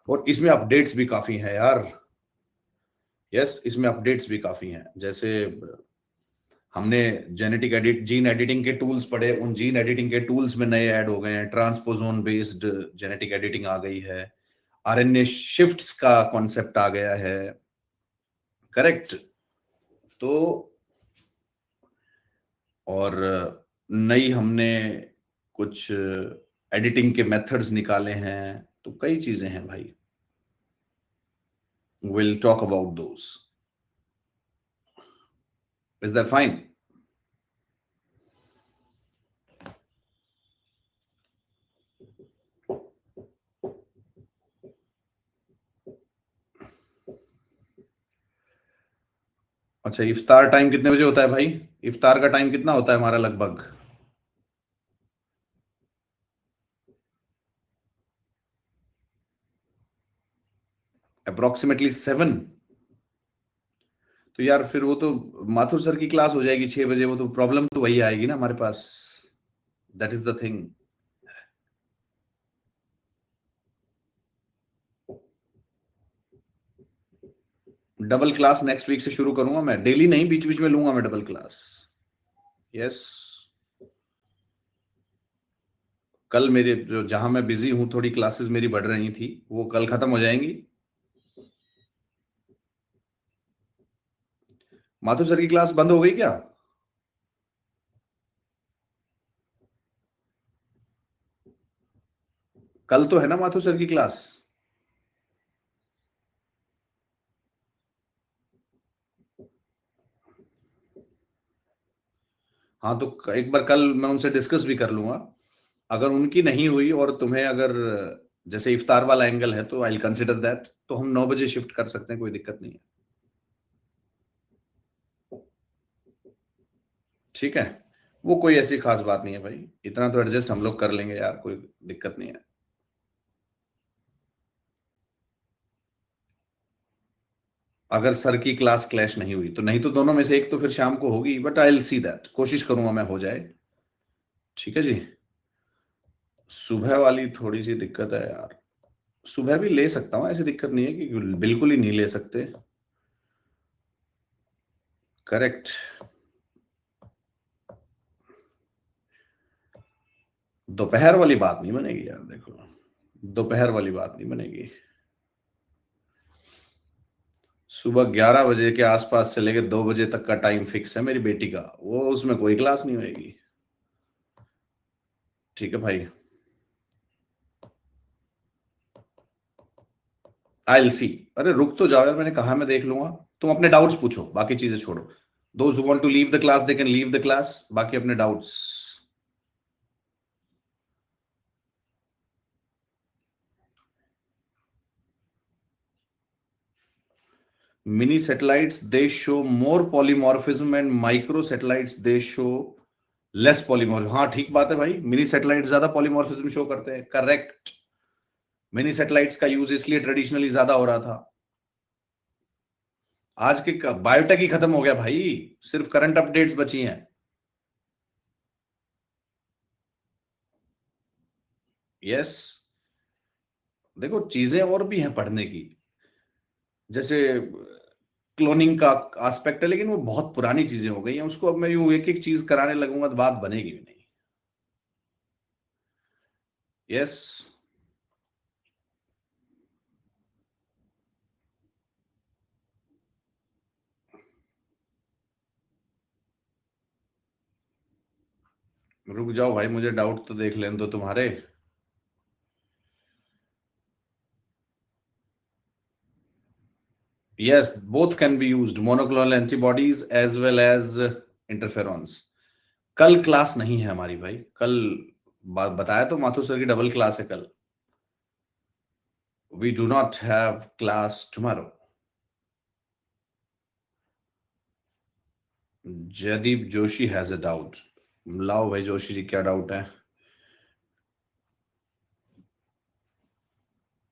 और इसमें अपडेट्स भी काफी हैं यार। यस, इसमें अपडेट्स भी काफी हैं, जैसे हमने जेनेटिक एडिट जीन एडिटिंग के टूल्स पढ़े, उन जीन एडिटिंग के टूल्स में नए ऐड हो गए हैं, ट्रांसपोजोन बेस्ड जेनेटिक एडिटिंग आ गई है, आरएनए शिफ्ट्स का कॉन्सेप्ट आ गया है। करेक्ट। तो और नई हमने कुछ एडिटिंग के मेथड्स निकाले हैं, तो कई चीजें हैं भाई, will talk about those. Is that fine? अच्छा, इफ्तार टाइम कितने बजे होता है भाई? इफ्तार का टाइम कितना होता है हमारा लगभग? अप्रोक्सीमेटली 7। तो यार फिर वो तो माथुर सर की क्लास हो जाएगी 6 बजे, वो तो प्रॉब्लम तो वही आएगी ना हमारे पास। That is the thing. Double class next week से शुरू करूंगा मैं, डेली नहीं, बीच बीच में लूंगा मैं डबल क्लास। यस। कल मेरे जो जहां मैं बिजी हूं, थोड़ी क्लासेस मेरी बढ़ रही थी, वो कल खत्म हो जाएंगी। माथुर सर की क्लास बंद हो गई क्या? कल तो है ना माथुर सर की क्लास? हाँ, तो एक बार कल मैं उनसे डिस्कस भी कर लूंगा। अगर उनकी नहीं हुई और तुम्हें अगर जैसे इफ्तार वाला एंगल है, तो आई कंसिडर दैट, तो हम 9 बजे शिफ्ट कर सकते हैं, कोई दिक्कत नहीं है। ठीक है। वो कोई ऐसी खास बात नहीं है भाई, इतना तो एडजस्ट हम लोग कर लेंगे यार, कोई दिक्कत नहीं है। अगर सर की क्लास क्लैश नहीं हुई तो, नहीं तो दोनों में से एक तो फिर शाम को होगी, but I will see that, कोशिश करूंगा मैं हो जाए। ठीक है जी। सुबह वाली थोड़ी सी दिक्कत है यार। सुबह भी ले सकता हूँ, ऐसी दिक्कत नहीं है कि बिल्कुल ही नहीं ले सकते। करेक्ट। दोपहर वाली बात नहीं बनेगी यार, देखो, दोपहर वाली बात नहीं बनेगी। सुबह 11 बजे के आसपास से लेकर 2 बजे तक का टाइम फिक्स है मेरी बेटी का, वो उसमें कोई क्लास नहीं होगी। ठीक है भाई। I will see. अरे रुक तो जाओ यार, मैंने कहा मैं देख लूंगा। तुम अपने डाउट्स पूछो, बाकी चीजें छोड़ो। Those who want to leave the class they can leave the class, बाकी अपने doubts. Mini satellites, they show more polymorphism, and micro satellites, they show less polymorphism. हाँ ठीक बात है भाई, मिनी सैटेलाइट ज्यादा पॉलीमॉर्फिज्म शो करते हैं, करेक्ट। मिनी सैटेलाइट्स का यूज इसलिए ट्रेडिशनली ज्यादा हो रहा था। आज के बायोटेक ही खत्म हो गया भाई, सिर्फ करंट अपडेट्स बची हैं। यस। देखो चीजें और भी हैं पढ़ने की, जैसे क्लोनिंग का एस्पेक्ट है, लेकिन वो बहुत पुरानी चीजें हो गई हैं, उसको अब मैं यूं एक एक चीज कराने लगूंगा तो बात बनेगी भी नहीं। यस। रुक जाओ भाई, मुझे डाउट तो देख लेने दो तुम्हारे। Yes, both can be used, monoclonal antibodies as well as interferons. कल क्लास नहीं है हमारी भाई, कल बताया तो, माथुर सर की डबल क्लास है कल। We do not have class tomorrow. Jaydeep Joshi has a doubt. लाओ भाई जोशी जी, क्या डाउट है?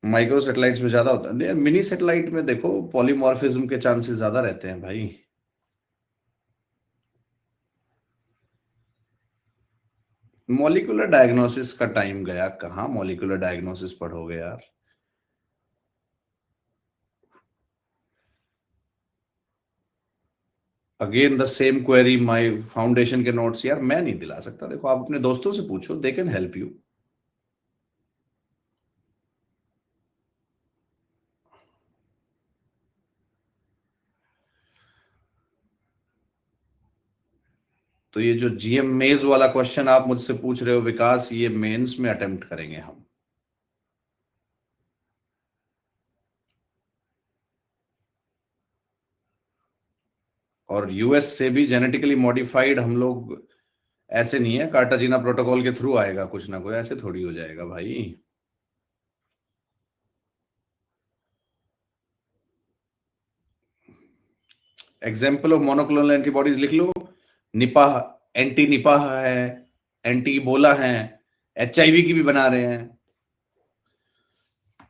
माइक्रो सेटेलाइट्स में ज्यादा होता है, मिनी सेटेलाइट में देखो पॉलीमॉर्फिज्म के चांसेस ज्यादा रहते हैं भाई। मॉलिक्यूलर डायग्नोसिस का टाइम गया कहाँ, मॉलिक्यूलर डायग्नोसिस पढ़ोगे यार? Again the same query, my foundation के नोट्स, यार मैं नहीं दिला सकता, देखो आप अपने दोस्तों से पूछो, दे कैन हेल्प यू। तो ये जो जीएम मेज वाला क्वेश्चन आप मुझसे पूछ रहे हो विकास, ये मेंस में अटेम्प्ट करेंगे हम। और यूएस से भी जेनेटिकली मॉडिफाइड हम लोग ऐसे नहीं है, कार्टाजीना प्रोटोकॉल के थ्रू आएगा कुछ ना कोई, ऐसे थोड़ी हो जाएगा भाई। एग्जाम्पल ऑफ मोनोक्लोनल एंटीबॉडीज लिख लो, निपाह, एंटी निपाह है, एंटी इबोला है, एचआईवी की भी बना रहे हैं।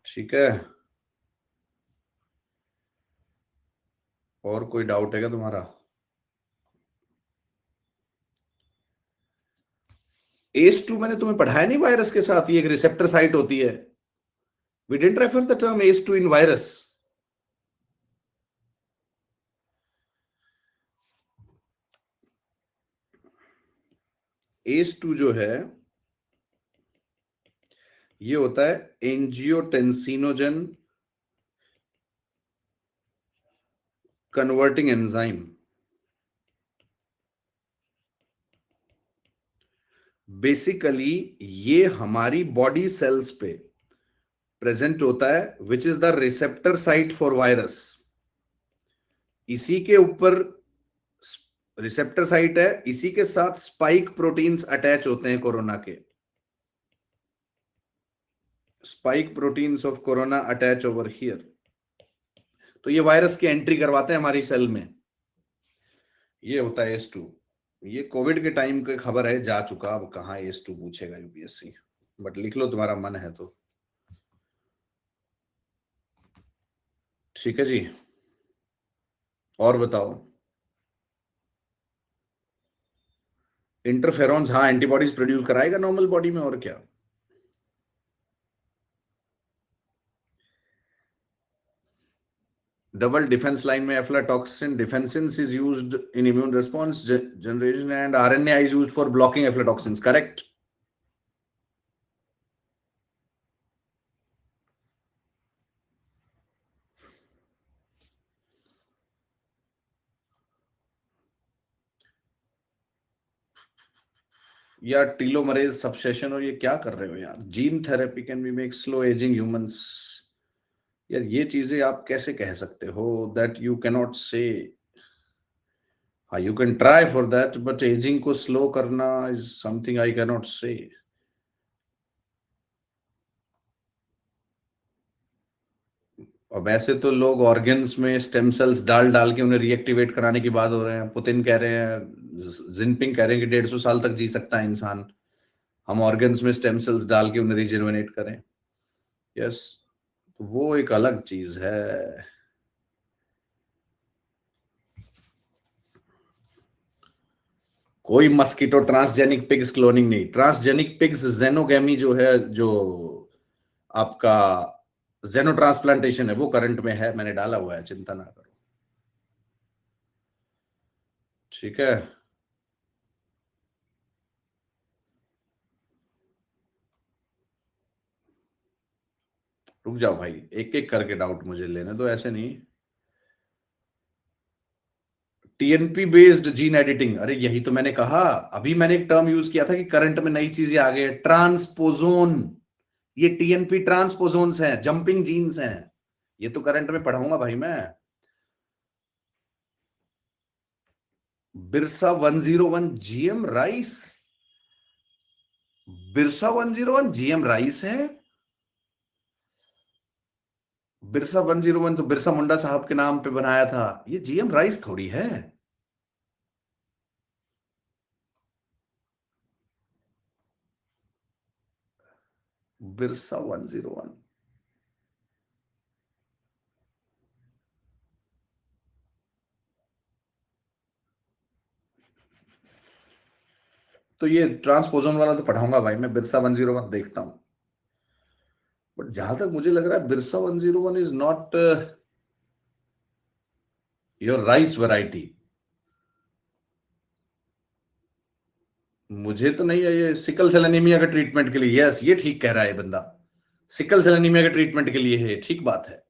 ठीक है, और कोई डाउट है क्या तुम्हारा? ACE2 मैंने तुम्हें पढ़ाया नहीं वायरस के साथ, ये एक रिसेप्टर साइट होती है। We didn't refer the term ACE2 in virus. ACE2 जो है ये होता है एंजियोटेंसिनोजन कन्वर्टिंग एंजाइम। बेसिकली ये हमारी बॉडी सेल्स पे प्रेजेंट होता है, which is the receptor site for virus. इसी के ऊपर रिसेप्टर साइट है, इसी के साथ स्पाइक प्रोटीन्स अटैच होते हैं कोरोना के। Spike proteins of corona attach over here. तो ये वायरस की एंट्री करवाते हैं हमारी सेल में। ये होता है ACE2। ये कोविड के टाइम की खबर है, जा चुका, अब कहाँ ACE2 पूछेगा यूपीएससी, बट लिख लो तुम्हारा मन है तो। ठीक है जी, और बताओ। इंटरफेरॉन्स, हाँ एंटीबॉडीज प्रोड्यूस कराएगा नॉर्मल बॉडी में, और क्या। डबल डिफेंस लाइन में aflatoxin defensin is used in immune response generation and RNA is used for blocking aflatoxins, correct. यार टीलोमरेज सबसेशन, और ये क्या कर रहे हो यार? Gene therapy can be make slow ageing humans. यार ये चीजें आप कैसे कह सकते हो? That you cannot say. हाँ you can try for that, but ageing को स्लो करना is something I cannot say. अब ऐसे तो लोग ऑर्गन्स में स्टेम सेल्स डाल डाल के उन्हें रीएक्टिवेट कराने की बात हो रहे हैं। पुतिन कह रहे हैं, जिनपिंग कह रहे हैं कि 150 साल तक जी सकता है इंसान, हम ऑर्गन्स में स्टेम सेल्स डाल के उन्हें रिजेनरेट करें। यस, तो वो एक अलग चीज है। कोई मस्कीटो ट्रांसजेनिक पिग्स क्लोनिंग नहीं। ट्रांसजेनिक पिग्स जेनोगेमी जो है, जो आपका जेनो ट्रांसप्लांटेशन है, वो करंट में है, मैंने डाला हुआ है, चिंता ना करो। ठीक है, रुक जाओ भाई, एक एक करके डाउट मुझे लेने दो, ऐसे नहीं। टीएनपी बेस्ड जीन एडिटिंग, अरे यही तो मैंने कहा। अभी मैंने एक टर्म यूज किया था कि करंट में नई चीजें आ गई है, ट्रांसपोजोन। ये टीएनपी ट्रांसपोजोन्स हैं, जंपिंग जीन्स हैं। ये तो करंट में पढ़ाऊंगा भाई मैं। Birsa 101 GM rice. Birsa 101 GM rice है। बिरसा 101 तो बिरसा मुंडा साहब के नाम पे बनाया था, ये जीएम राइस थोड़ी है। बिरसा 101। तो ये ट्रांसपोजोन वाला तो पढ़ाऊंगा भाई मैं, बिरसा 101 देखता हूं। बट जहां तक मुझे लग रहा है, Birsa 101 is not your rice variety. मुझे तो नहीं है ये सिकल सेल एनीमिया के ट्रीटमेंट के लिए। यस, ये ठीक कह रहा है बंदा, सिकल सेल एनीमिया के ट्रीटमेंट के लिए है, ठीक बात है।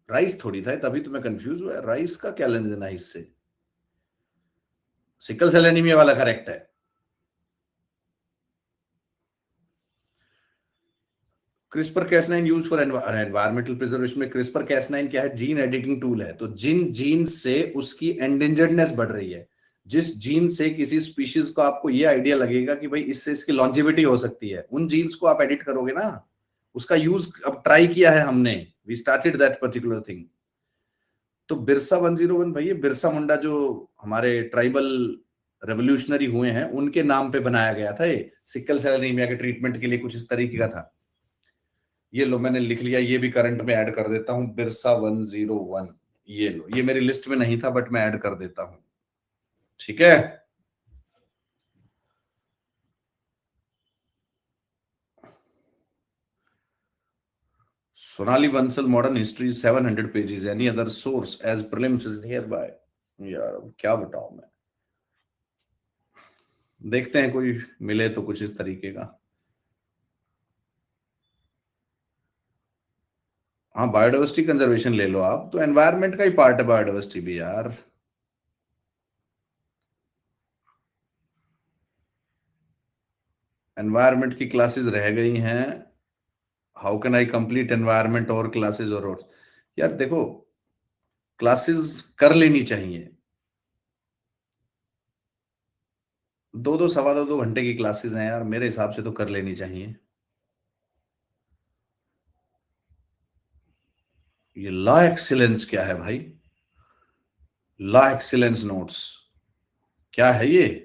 राइस थोड़ी था, तभी तो मैं कंफ्यूज हुआ, राइस का क्या लेना देना है इससे। सिकल सेल एनीमिया वाला करेक्ट है। CRISPR-Cas9 use for environmental preservation में CRISPR-Cas9 क्या है? जीन एडिटिंग टूल है। तो जिन जीन से उसकी एंडेंजर्डनेस बढ़ रही है, जिस जीन से किसी स्पीशीज को आपको ये आइडिया लगेगा कि भाई इससे इसकी लॉन्जेविटी हो सकती है, उन जीन्स को आप एडिट करोगे ना। उसका यूज अब ट्राई किया है हमने, we started that particular thing. तो बिरसा 101 भाई, बिरसा मुंडा जो हमारे ट्राइबल रेवोल्यूशनरी हुए हैं, उनके नाम पे बनाया गया था ये। सिकल सेल एनीमिया के ट्रीटमेंट के लिए कुछ इस तरीके का था। ये लो, मैंने लिख लिया, ये भी करंट में ऐड कर देता हूं, बिरसा 101। ये लो, ये मेरी लिस्ट में नहीं था बट मैं ऐड कर देता हूं, ठीक है। Sonali Bansal modern history 700 pages, any other source as prelims is nearby. यार क्या बताऊं मैं, देखते हैं कोई मिले तो कुछ इस तरीके का। हाँ, बायोडाइवर्सिटी कंजर्वेशन ले लो आप, तो एनवायरनमेंट का ही पार्ट है बायोडाइवर्सिटी भी यार। एनवायरनमेंट की क्लासेस रह गई हैं। How can I complete environment और क्लासेस और यार देखो, क्लासेस कर लेनी चाहिए। दो दो सवा दो दो घंटे की क्लासेस हैं यार, मेरे हिसाब से तो कर लेनी चाहिए। ये लॉ एक्सीलेंस क्या है भाई? लॉ एक्सीलेंस नोट्स क्या है ये?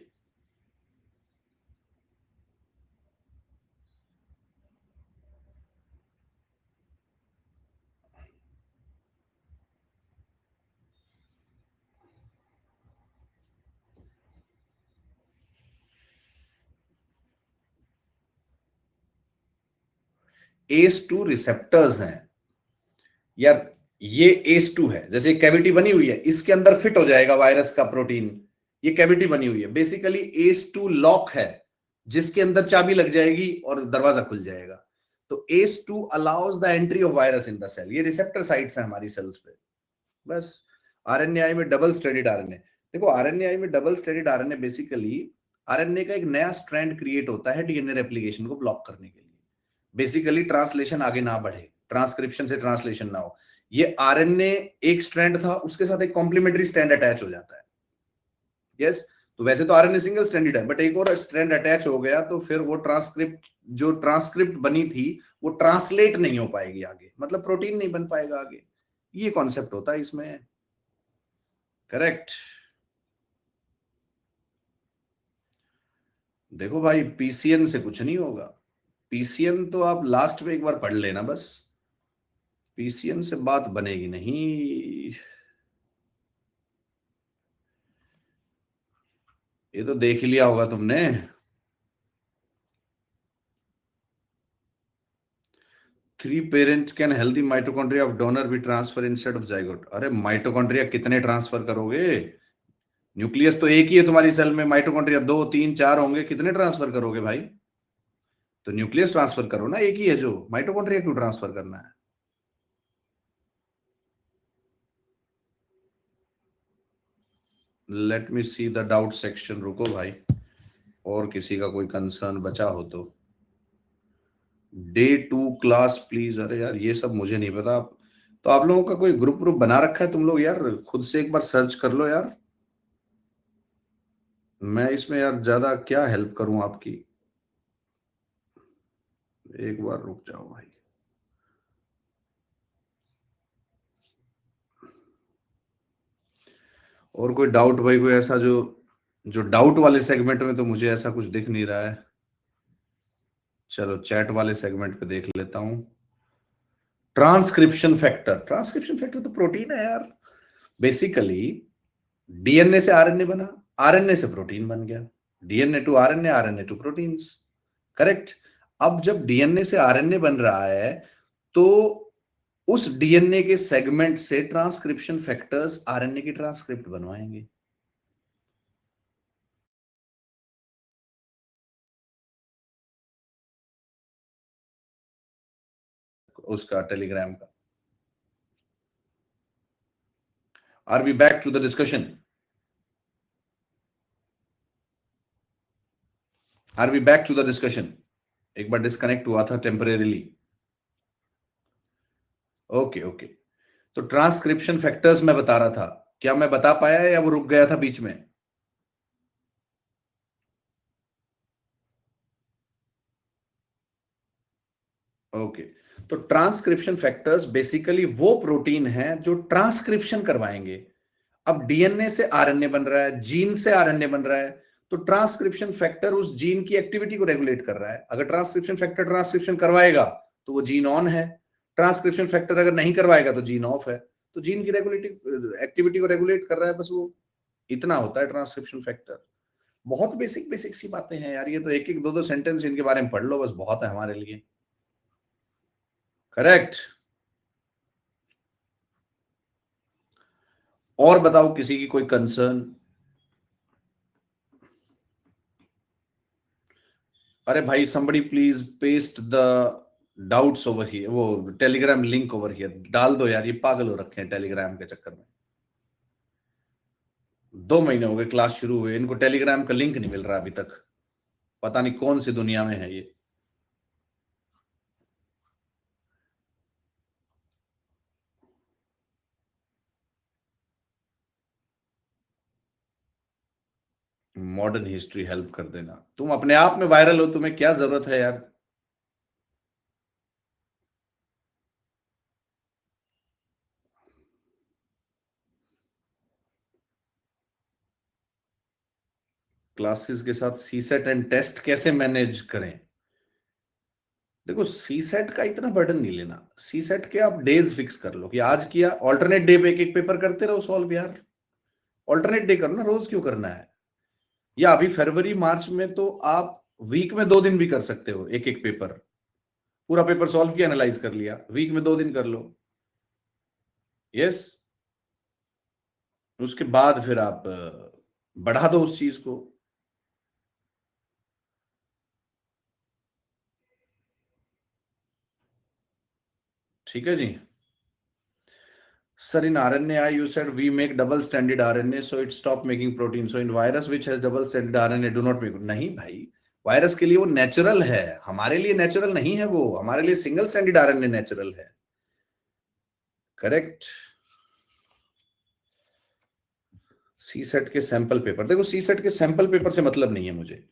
ACE2 रिसेप्टर्स हैं यार। ये ACE2 है, जैसे कैविटी बनी हुई है, इसके अंदर फिट हो जाएगा वायरस का प्रोटीन। ये कैविटी बनी हुई है, बेसिकली ACE2 लॉक है, जिसके अंदर चाबी लग जाएगी और दरवाजा खुल जाएगा। तो ACE2 allows the entry of virus in the cell. ये रिसेप्टर साइट्स हैं हमारी सेल्स पे। बस आरएनएआई में डबल स्ट्रेंडेड आरएनए, देखो आरएनएआई में double stranded RNA basically RNA का एक नया स्ट्रैंड क्रिएट होता है डीएनए रेप्लिकेशन को ब्लॉक करने के लिए। बेसिकली ट्रांसलेशन आगे ना बढ़े, ट्रांसक्रिप्शन से ट्रांसलेशन ना हो। ये आरएनए एक स्ट्रैंड था, उसके साथ एक कॉम्प्लीमेंट्री स्ट्रैंड अटैच हो जाता है। यस, तो वैसे तो आरएनए सिंगल स्ट्रैंडेड है, बट एक और स्ट्रैंड अटैच हो गया तो फिर वो ट्रांसक्रिप्ट, जो ट्रांसक्रिप्ट बनी थी वो ट्रांसलेट नहीं हो पाएगी आगे, मतलब प्रोटीन नहीं बन पाएगा आगे। ये कॉन्सेप्ट होता है इसमें। करेक्ट। देखो भाई, पीसीएन से कुछ नहीं होगा। पीसीएन तो आप लास्ट में एक बार पढ़ लेना बस, पीसीएन से बात बनेगी नहीं। ये तो देख ही लिया होगा तुमने। Three parents can healthy mitochondria of donor be transfer instead of zygote. अरे माइटोकॉन्ड्रिया कितने ट्रांसफर करोगे? न्यूक्लियस तो एक ही है तुम्हारी सेल में, माइटोकॉन्ड्रिया दो तीन चार होंगे, कितने ट्रांसफर करोगे भाई? तो न्यूक्लियस ट्रांसफर करो ना, एक ही है जो, माइटोकॉन्ड्रिया क्यों ट्रांसफर करना है? Let me see the doubt section, रुको भाई, और किसी का कोई कंसर्न बचा हो तो। Day 2 class please. अरे यार ये सब मुझे नहीं पता। तो आप लोगों का कोई ग्रुप ग्रुप बना रखा है तुम लोग यार? खुद से एक बार सर्च कर लो यार। मैं इसमें यार ज्यादा क्या हेल्प करूं आपकी? एक बार रुक जाओ भाई। और कोई डाउट भाई, कोई ऐसा जो, जो डाउट वाले सेगमेंट में तो मुझे ऐसा कुछ दिख नहीं रहा है। चलो चैट वाले सेगमेंट पे देख लेता हूं। ट्रांसक्रिप्शन फैक्टर, ट्रांसक्रिप्शन फैक्टर तो प्रोटीन है यार। बेसिकली डीएनए से आरएनए बना, आरएनए से प्रोटीन बन गया, DNA to RNA, RNA to proteins. Correct. अब जब डीएनए से आरएनए बन रहा है, तो उस डीएनए के सेगमेंट से ट्रांसक्रिप्शन फैक्टर्स आरएनए की ट्रांसक्रिप्ट बनवाएंगे। उसका टेलीग्राम का। Are we back to the discussion? Are we back to the discussion? एक बार डिस्कनेक्ट हुआ था टेम्परेरीली। ओके ओके, तो ट्रांसक्रिप्शन फैक्टर्स मैं बता रहा था, क्या मैं बता पाया या वो रुक गया था बीच में? ओके, तो ट्रांसक्रिप्शन फैक्टर्स बेसिकली वो प्रोटीन हैं जो ट्रांसक्रिप्शन करवाएंगे। अब डीएनए से आरएनए बन रहा है, जीन से आरएनए बन रहा है, तो ट्रांसक्रिप्शन फैक्टर उस जीन की एक्टिविटी को रेगुलेट कर रहा है। अगर ट्रांसक्रिप्शन फैक्टर ट्रांसक्रिप्शन करवाएगा तो वो जीन ऑन है, ट्रांसक्रिप्शन फैक्टर अगर नहीं करवाएगा तो जीन ऑफ है। तो जीन की रेगुलेटिव एक्टिविटी को रेगुलेट कर रहा है, बस वो इतना होता है ट्रांसक्रिप्शन फैक्टर। बहुत बेसिक बेसिक सी बातें हैं यार, ये तो एक एक दो दो सेंटेंस इनके बारे में पढ़ लो, बस बहुत है हमारे लिए। करेक्ट। और बताओ किसी की कोई कंसर्न? अरे भाई somebody please paste the doubts over here, वो टेलीग्राम लिंक ओवर हियर डाल दो यार, ये पागल हो रखे हैं टेलीग्राम के चक्कर में। 2 महीने हो गए क्लास शुरू हुए, इनको टेलीग्राम का लिंक नहीं मिल रहा अभी तक, पता नहीं कौन सी दुनिया में है ये। मॉडर्न हिस्ट्री हेल्प कर देना, तुम अपने आप में वायरल हो, तुम्हें क्या जरूरत है यार? क्लासेस के साथ सीसेट एंड टेस्ट कैसे मैनेज करें? देखो सीसेट का इतना बर्डन नहीं लेना, सीसेट के आप डेज फिक्स कर लो कि आज किया, ऑल्टरनेट डे पे एक एक पेपर करते रहो सॉल्व यार। ऑल्टरनेट डे करो ना, रोज क्यों करना है? या अभी फरवरी मार्च में तो आप वीक में 2 दिन भी कर सकते हो, एक एक पेपर, पूरा पेपर सॉल्व किया, एनालाइज कर लिया, वीक में 2 दिन कर लो। यस, उसके बाद फिर आप बढ़ा दो उस चीज को। ठीक है जी। Sir, in RNAi, you said we make double-stranded RNA, so it stop making protein. So in virus which has double-stranded RNA, do not make. नहीं भाई, वायरस के लिए वो नेचुरल है, हमारे लिए नेचुरल नहीं है, वो हमारे लिए सिंगल स्टैंडर्ड आरएनए नेचुरल है। करेक्ट। सी सेट के सैंपल पेपर, देखो सी सेट के सैंपल पेपर से मतलब नहीं है मुझे।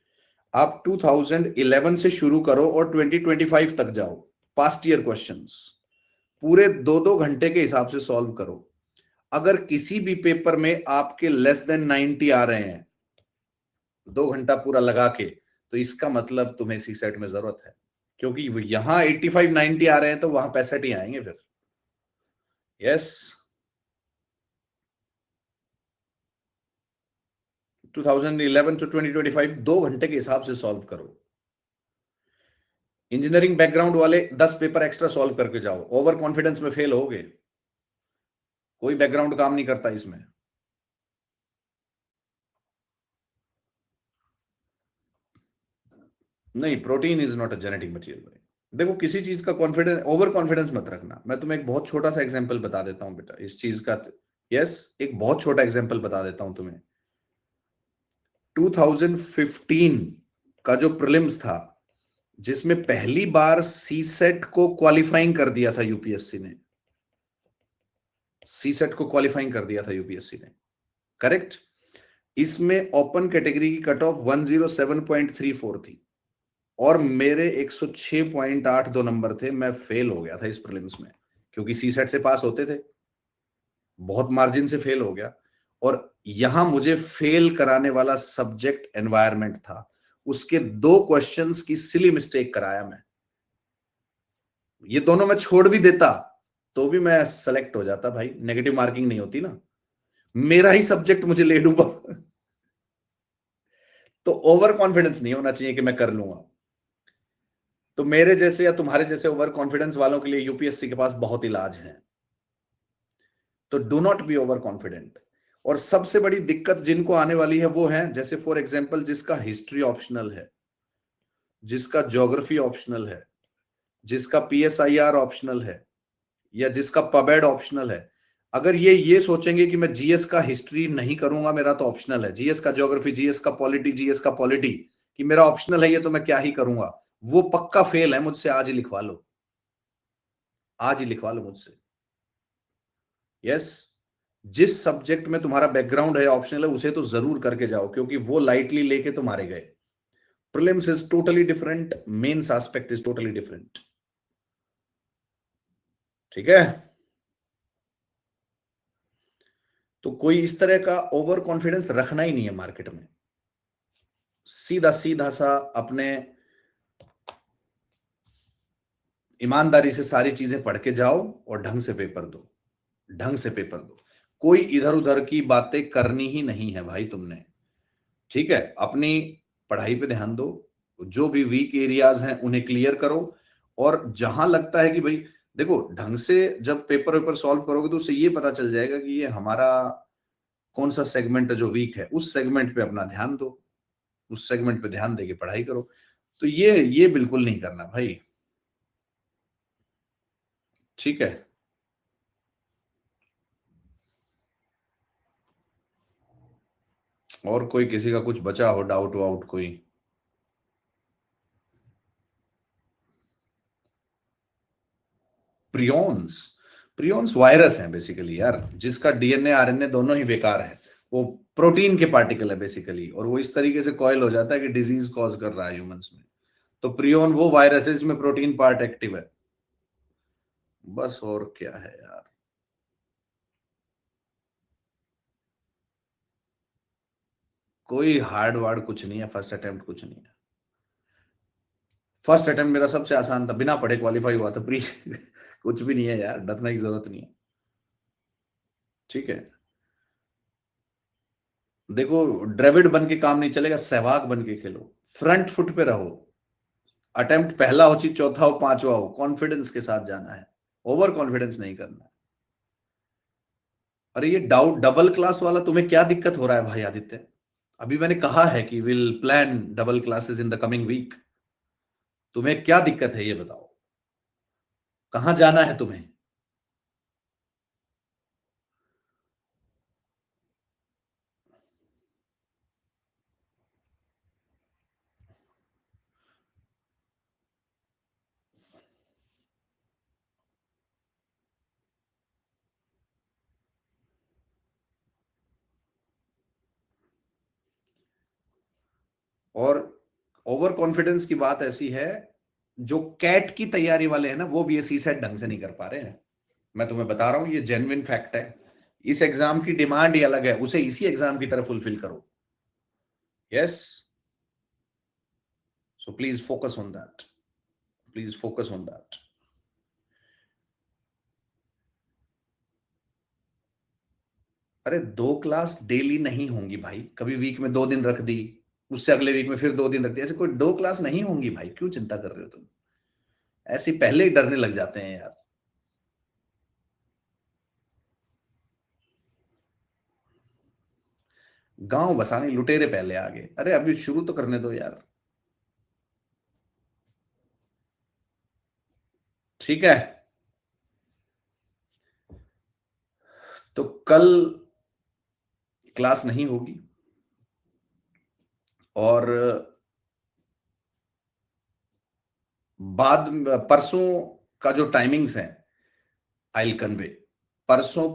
आप 2011 से शुरू करो और 2025 तक जाओ, पास्ट ईयर क्वेश्चंस पूरे 2-2 घंटे के हिसाब से सॉल्व करो। अगर किसी भी पेपर में आपके लेस देन 90 आ रहे हैं 2 घंटा पूरा लगा के, तो इसका मतलब तुम्हें सी सेट में जरूरत है, क्योंकि यहां 85-90 आ रहे हैं तो वहां 65 ही आएंगे फिर। यस, 2011 टू 2025 2 घंटे के हिसाब से सॉल्व करो। इंजीनियरिंग बैकग्राउंड वाले 10 पेपर एक्स्ट्रा सॉल्व करके जाओ, ओवर कॉन्फिडेंस में फेल होगे, कोई बैकग्राउंड काम नहीं करता इसमें। नहीं, protein is not a genetic material भाई। देखो किसी चीज का कॉन्फिडेंस, ओवर कॉन्फिडेंस मत रखना। मैं तुम्हें एक बहुत छोटा सा एग्जांपल बता देता हूं बेटा इस चीज का। यस, एक बहुत छोटा एग्जांपल बता देता हूं तुम्हें। 2015 का जो प्रीलिम्स था, जिसमें पहली बार सी सेट को क्वालिफाइंग कर दिया था यूपीएससी ने, सी सेट को क्वालिफाइंग कर दिया था यूपीएससी ने। करेक्ट। इसमें ओपन कैटेगरी की कट ऑफ 107.34 थी और मेरे 106.82 नंबर थे। मैं फेल हो गया था इस प्रीलिम्स में, क्योंकि सी सेट से पास होते थे, बहुत मार्जिन से फेल हो गया। और यहां मुझे फेल कराने वाला सब्जेक्ट एनवायरमेंट था, उसके 2 क्वेश्चंस की सिली मिस्टेक कराया मैं। ये दोनों मैं छोड़ भी देता तो भी मैं सेलेक्ट हो जाता भाई, नेगेटिव मार्किंग नहीं होती ना, मेरा ही सब्जेक्ट मुझे ले डूबा। तो ओवर कॉन्फिडेंस नहीं होना चाहिए कि मैं कर लूंगा। तो मेरे जैसे या तुम्हारे जैसे ओवर कॉन्फिडेंस वालों के लिए यूपीएससी के पास बहुत इलाज है। तो do not be over confident. और सबसे बड़ी दिक्कत जिनको आने वाली है वो है, जैसे फॉर एग्जांपल जिसका हिस्ट्री ऑप्शनल है, जिसका ज्योग्राफी ऑप्शनल है, जिसका पीएसआईआर ऑप्शनल है, या जिसका पबेड ऑप्शनल है। अगर ये सोचेंगे कि मैं जीएस का हिस्ट्री नहीं करूंगा, मेरा तो ऑप्शनल है, जीएस का ज्योग्राफी, जीएस का पॉलिटी, जीएस का पॉलिटी, कि मेरा ऑप्शनल है ये तो मैं क्या ही करूंगा, वो पक्का फेल है। मुझसे आज ही लिखवा लो, आज ही लिखवा लो मुझसे। यस, जिस सब्जेक्ट में तुम्हारा बैकग्राउंड है ऑप्शनल है उसे तो जरूर करके जाओ, क्योंकि वो लाइटली लेके तुम्हारे गए। Prelims is totally different, mains aspect is totally different. ठीक है, तो कोई इस तरह का ओवर कॉन्फिडेंस रखना ही नहीं है मार्केट में। सीधा सीधा सा अपने ईमानदारी से सारी चीजें पढ़ के जाओ और ढंग से पेपर दो, ढंग से पेपर दो। कोई इधर उधर की बातें करनी ही नहीं है भाई तुमने। ठीक है, अपनी पढ़ाई पे ध्यान दो, जो भी वीक एरियाज हैं उन्हें क्लियर करो, और जहां लगता है कि भाई देखो, ढंग से जब पेपर पेपर सॉल्व करोगे तो उससे ये पता चल जाएगा कि ये हमारा कौन सा सेगमेंट है जो वीक है, उस सेगमेंट पे अपना ध्यान दो, उस सेगमेंट पे ध्यान देके पढ़ाई करो। तो ये बिल्कुल नहीं करना भाई। ठीक है, और कोई किसी का कुछ बचा हो डाउट वाउट कोई? प्रियॉन्स, प्रियॉन्स वायरस है बेसिकली यार, जिसका डीएनए आरएनए दोनों ही बेकार है। वो प्रोटीन के पार्टिकल है बेसिकली, और वो इस तरीके से कॉयल हो जाता है कि डिजीज कॉज कर रहा है ह्यूमंस में। तो प्रियॉन वो वायरस है जिसमें प्रोटीन पार्ट एक्टिव है, बस और क्या है यार। कोई हार्ड वार्ड कुछ नहीं है, फर्स्ट अटेम्प्ट कुछ नहीं है। फर्स्ट अटेम्प्ट मेरा सबसे आसान था, बिना पढ़े क्वालिफाई हुआ था प्री कुछ भी नहीं है यार, डरने की जरूरत नहीं है। ठीक है, देखो, ड्रेविड बन के काम नहीं चलेगा, सहवाग बन के खेलो, फ्रंट फुट पे रहो। अटेम्प्ट पहला हो चाहे चौथा हो पांचवा हो, कॉन्फिडेंस के साथ जाना है, ओवर कॉन्फिडेंस नहीं करना है। अरे ये डाउट डबल क्लास वाला तुम्हें क्या दिक्कत हो रहा है भाई आदित्य? अभी मैंने कहा है कि will plan double classes in the coming week. तुम्हें क्या दिक्कत है ये बताओ, कहां जाना है तुम्हें? और ओवर कॉन्फिडेंस की बात ऐसी है, जो कैट की तैयारी वाले हैं ना, वो भी ये सी सेट ढंग से नहीं कर पा रहे हैं। मैं तुम्हें बता रहा हूं, ये जेन्युइन फैक्ट है। इस एग्जाम की डिमांड ही अलग है, उसे इसी एग्जाम की तरह फुलफिल करो। Yes, so please focus on that, please focus on that. अरे 2 क्लास डेली नहीं होंगी भाई, कभी वीक में 2 दिन रख दी, उससे अगले वीक में फिर 2 दिन रख दी, ऐसे कोई 2 क्लास नहीं होंगी भाई, क्यों चिंता कर रहे हो तुम? ऐसे ही पहले ही डरने लग जाते हैं यार। गांव बसाने लुटेरे पहले आ गए, अरे अभी शुरू तो करने दो यार। ठीक है, तो कल क्लास नहीं होगी, और बाद परसों का जो टाइमिंग्स है आई कन्वे, परसों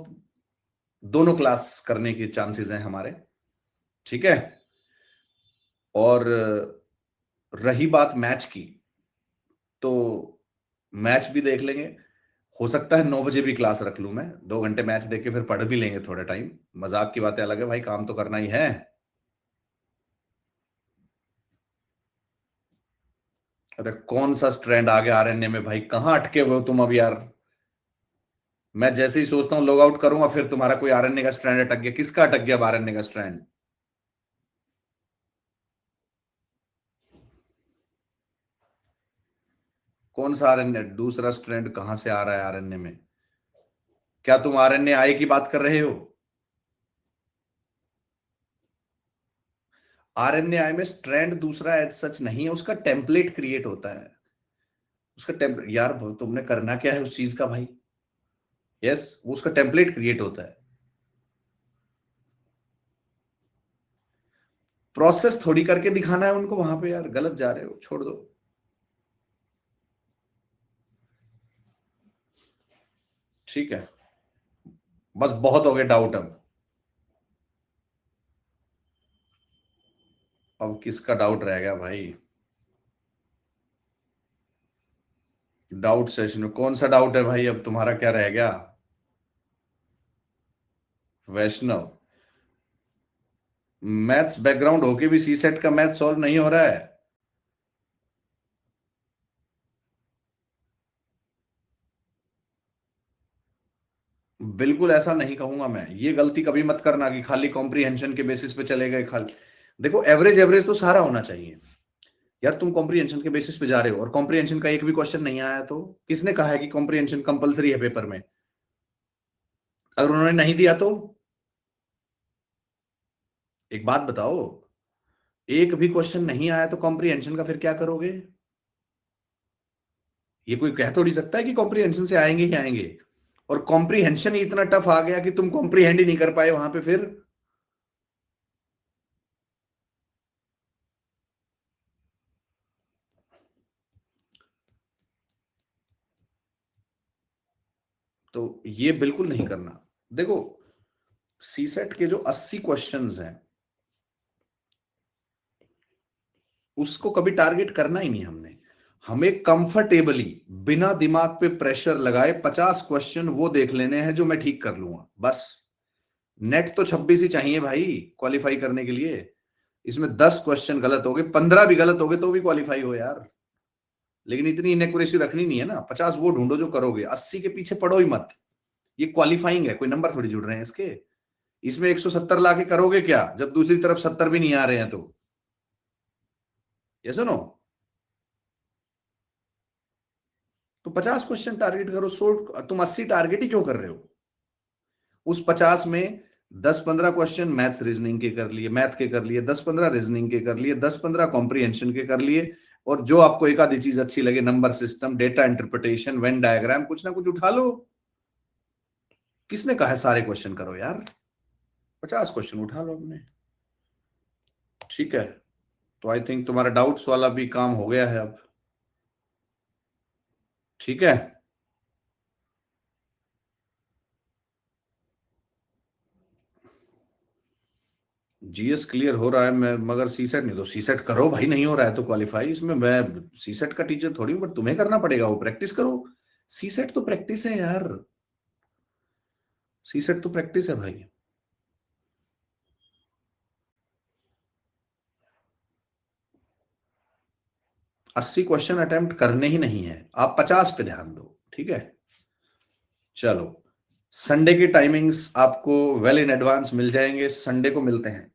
दोनों क्लास करने के चांसेस हैं हमारे। ठीक है, और रही बात मैच की, तो मैच भी देख लेंगे। हो सकता है 9 बजे भी क्लास रख लूं मैं, 2 घंटे मैच देख के फिर पढ़ भी लेंगे थोड़ा टाइम। मजाक की बातें अलग है भाई, काम तो करना ही है। अरे कौन सा स्ट्रैंड आ गया आरएनए में भाई, कहाँ अटके हुए हो तुम अब यार? मैं जैसे ही सोचता हूँ लॉग आउट करूंगा, फिर तुम्हारा कोई आरएनए का स्ट्रैंड अटक गया, किसका अटक गया आरएनए का स्ट्रैंड? कौन सा आरएनए, दूसरा स्ट्रैंड कहां से आ रहा है आरएनए में? क्या तुम आरएनए आई की बात कर रहे हो? आरएनए आई में स्ट्रैंड दूसरा एज सच नहीं है, उसका टेम्पलेट क्रिएट होता है। उसका टेम्पलेट यार, तुमने करना क्या है उस चीज का भाई? यस, वो उसका टेम्पलेट क्रिएट होता है। प्रोसेस थोड़ी करके दिखाना है उनको वहां पे यार, गलत जा रहे हो, छोड़ दो। ठीक है, बस बहुत हो गए डाउट। अब किसका डाउट रह गया भाई? डाउट सेशन में कौन सा डाउट है भाई? अब तुम्हारा क्या रह गया? वैष्णव, मैथ्स बैकग्राउंड होके भी सी सेट का मैथ सॉल्व नहीं हो रहा है? बिल्कुल ऐसा नहीं कहूंगा मैं। ये गलती कभी मत करना कि खाली कॉम्प्रीहेंशन के बेसिस पे चले गए। खाली देखो, एवरेज एवरेज तो सारा होना चाहिए यार। तुम कॉम्प्रीहेंशन के बेसिस पे जा रहे हो और कॉम्प्रीहेंशन का एक भी क्वेश्चन नहीं आया, तो किसने कहा है कि कॉम्प्रीहेंशन कंपलसरी है पेपर में? अगर उन्होंने नहीं दिया तो एक बात बताओ, एक भी क्वेश्चन नहीं आया तो कॉम्प्रीहेंशन का फिर क्या करोगे? ये कोई कह थोड़ी सकता है कि कॉम्प्रीहेंशन से आएंगे ही आएंगे। और कॉम्प्रीहेंशन ही इतना टफ आ गया कि तुम कॉम्प्रीहेंड ही नहीं कर पाए वहां पे फिर। तो ये बिल्कुल नहीं करना। देखो, सीसेट के जो 80 क्वेश्चंस हैं उसको कभी टारगेट करना ही नहीं हमने। हमें कंफर्टेबली, बिना दिमाग पे प्रेशर लगाए 50 क्वेश्चन वो देख लेने हैं जो मैं ठीक कर लूंगा बस। नेट तो 26 ही चाहिए भाई क्वालिफाई करने के लिए। इसमें 10 क्वेश्चन गलत हो गए, 15 भी गलत हो गए तो भी क्वालिफाई हो यार। लेकिन इतनी इनएक्यूरेसी रखनी नहीं है ना। 50 वो ढूंढो जो करोगे, 80 के पीछे पड़ो ही मत। ये क्वालिफाइंग है, कोई नंबर थोड़ी जुड़ रहे हैं इसके। इसमें 170 ला के करोगे क्या जब दूसरी तरफ 70 भी नहीं आ रहे हैं तो? ये सुनो, तो 50 क्वेश्चन टारगेट करो। 100 तुम 80 टारगेट ही क्यों कर रहे हो? उस 50 में 10-15 क्वेश्चन मैथ्स रीजनिंग के कर लिए, मैथ के कर लिए, 10-15 रीजनिंग के कर लिए, 10-15 कॉम्प्रीहेंशन के कर लिए। और जो आपको एक आधी चीज अच्छी लगे, number system, data interpretation, Venn diagram, कुछ ना कुछ उठा लो। किसने कहा है सारे क्वेश्चन करो यार? 50 क्वेश्चन उठा लो अपने। ठीक है, तो आई थिंक तुम्हारा डाउट्स वाला भी काम हो गया है अब। ठीक है, जीएस क्लियर हो रहा है मैं, मगर सीसेट नहीं। तो सीसेट करो भाई, नहीं हो रहा है तो क्वालिफाई। इसमें मैं सीसेट का टीचर थोड़ी हूं, बट तुम्हें करना पड़ेगा, वो प्रैक्टिस करो। सीसेट तो प्रैक्टिस है यार। सीसेट तो प्रैक्टिस है भाई। 80 क्वेश्चन अटेम्प्ट करने ही नहीं है, आप 50 पे ध्यान दो। ठीक है, चलो। संडे की टाइमिंग्स आपको वेल इन एडवांस मिल जाएंगे। संडे को मिलते हैं।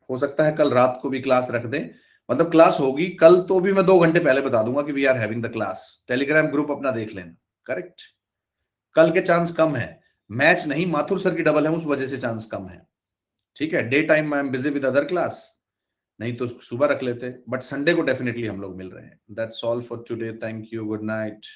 हो सकता है कल रात को भी क्लास रख दें। मतलब क्लास होगी कल तो भी मैं 2 घंटे पहले बता दूंगा कि we are having the class. Telegram group अपना देख लेना। करेक्ट। कल के चांस कम है। मैच नहीं, माथुर सर की डबल है, उस वजह से चांस कम है। ठीक है, day time I am busy with other class. नहीं तो सुबह रख लेते, बट संडे को डेफिनेटली हम लोग मिल रहे हैं। That's all for today. Thank you, good night.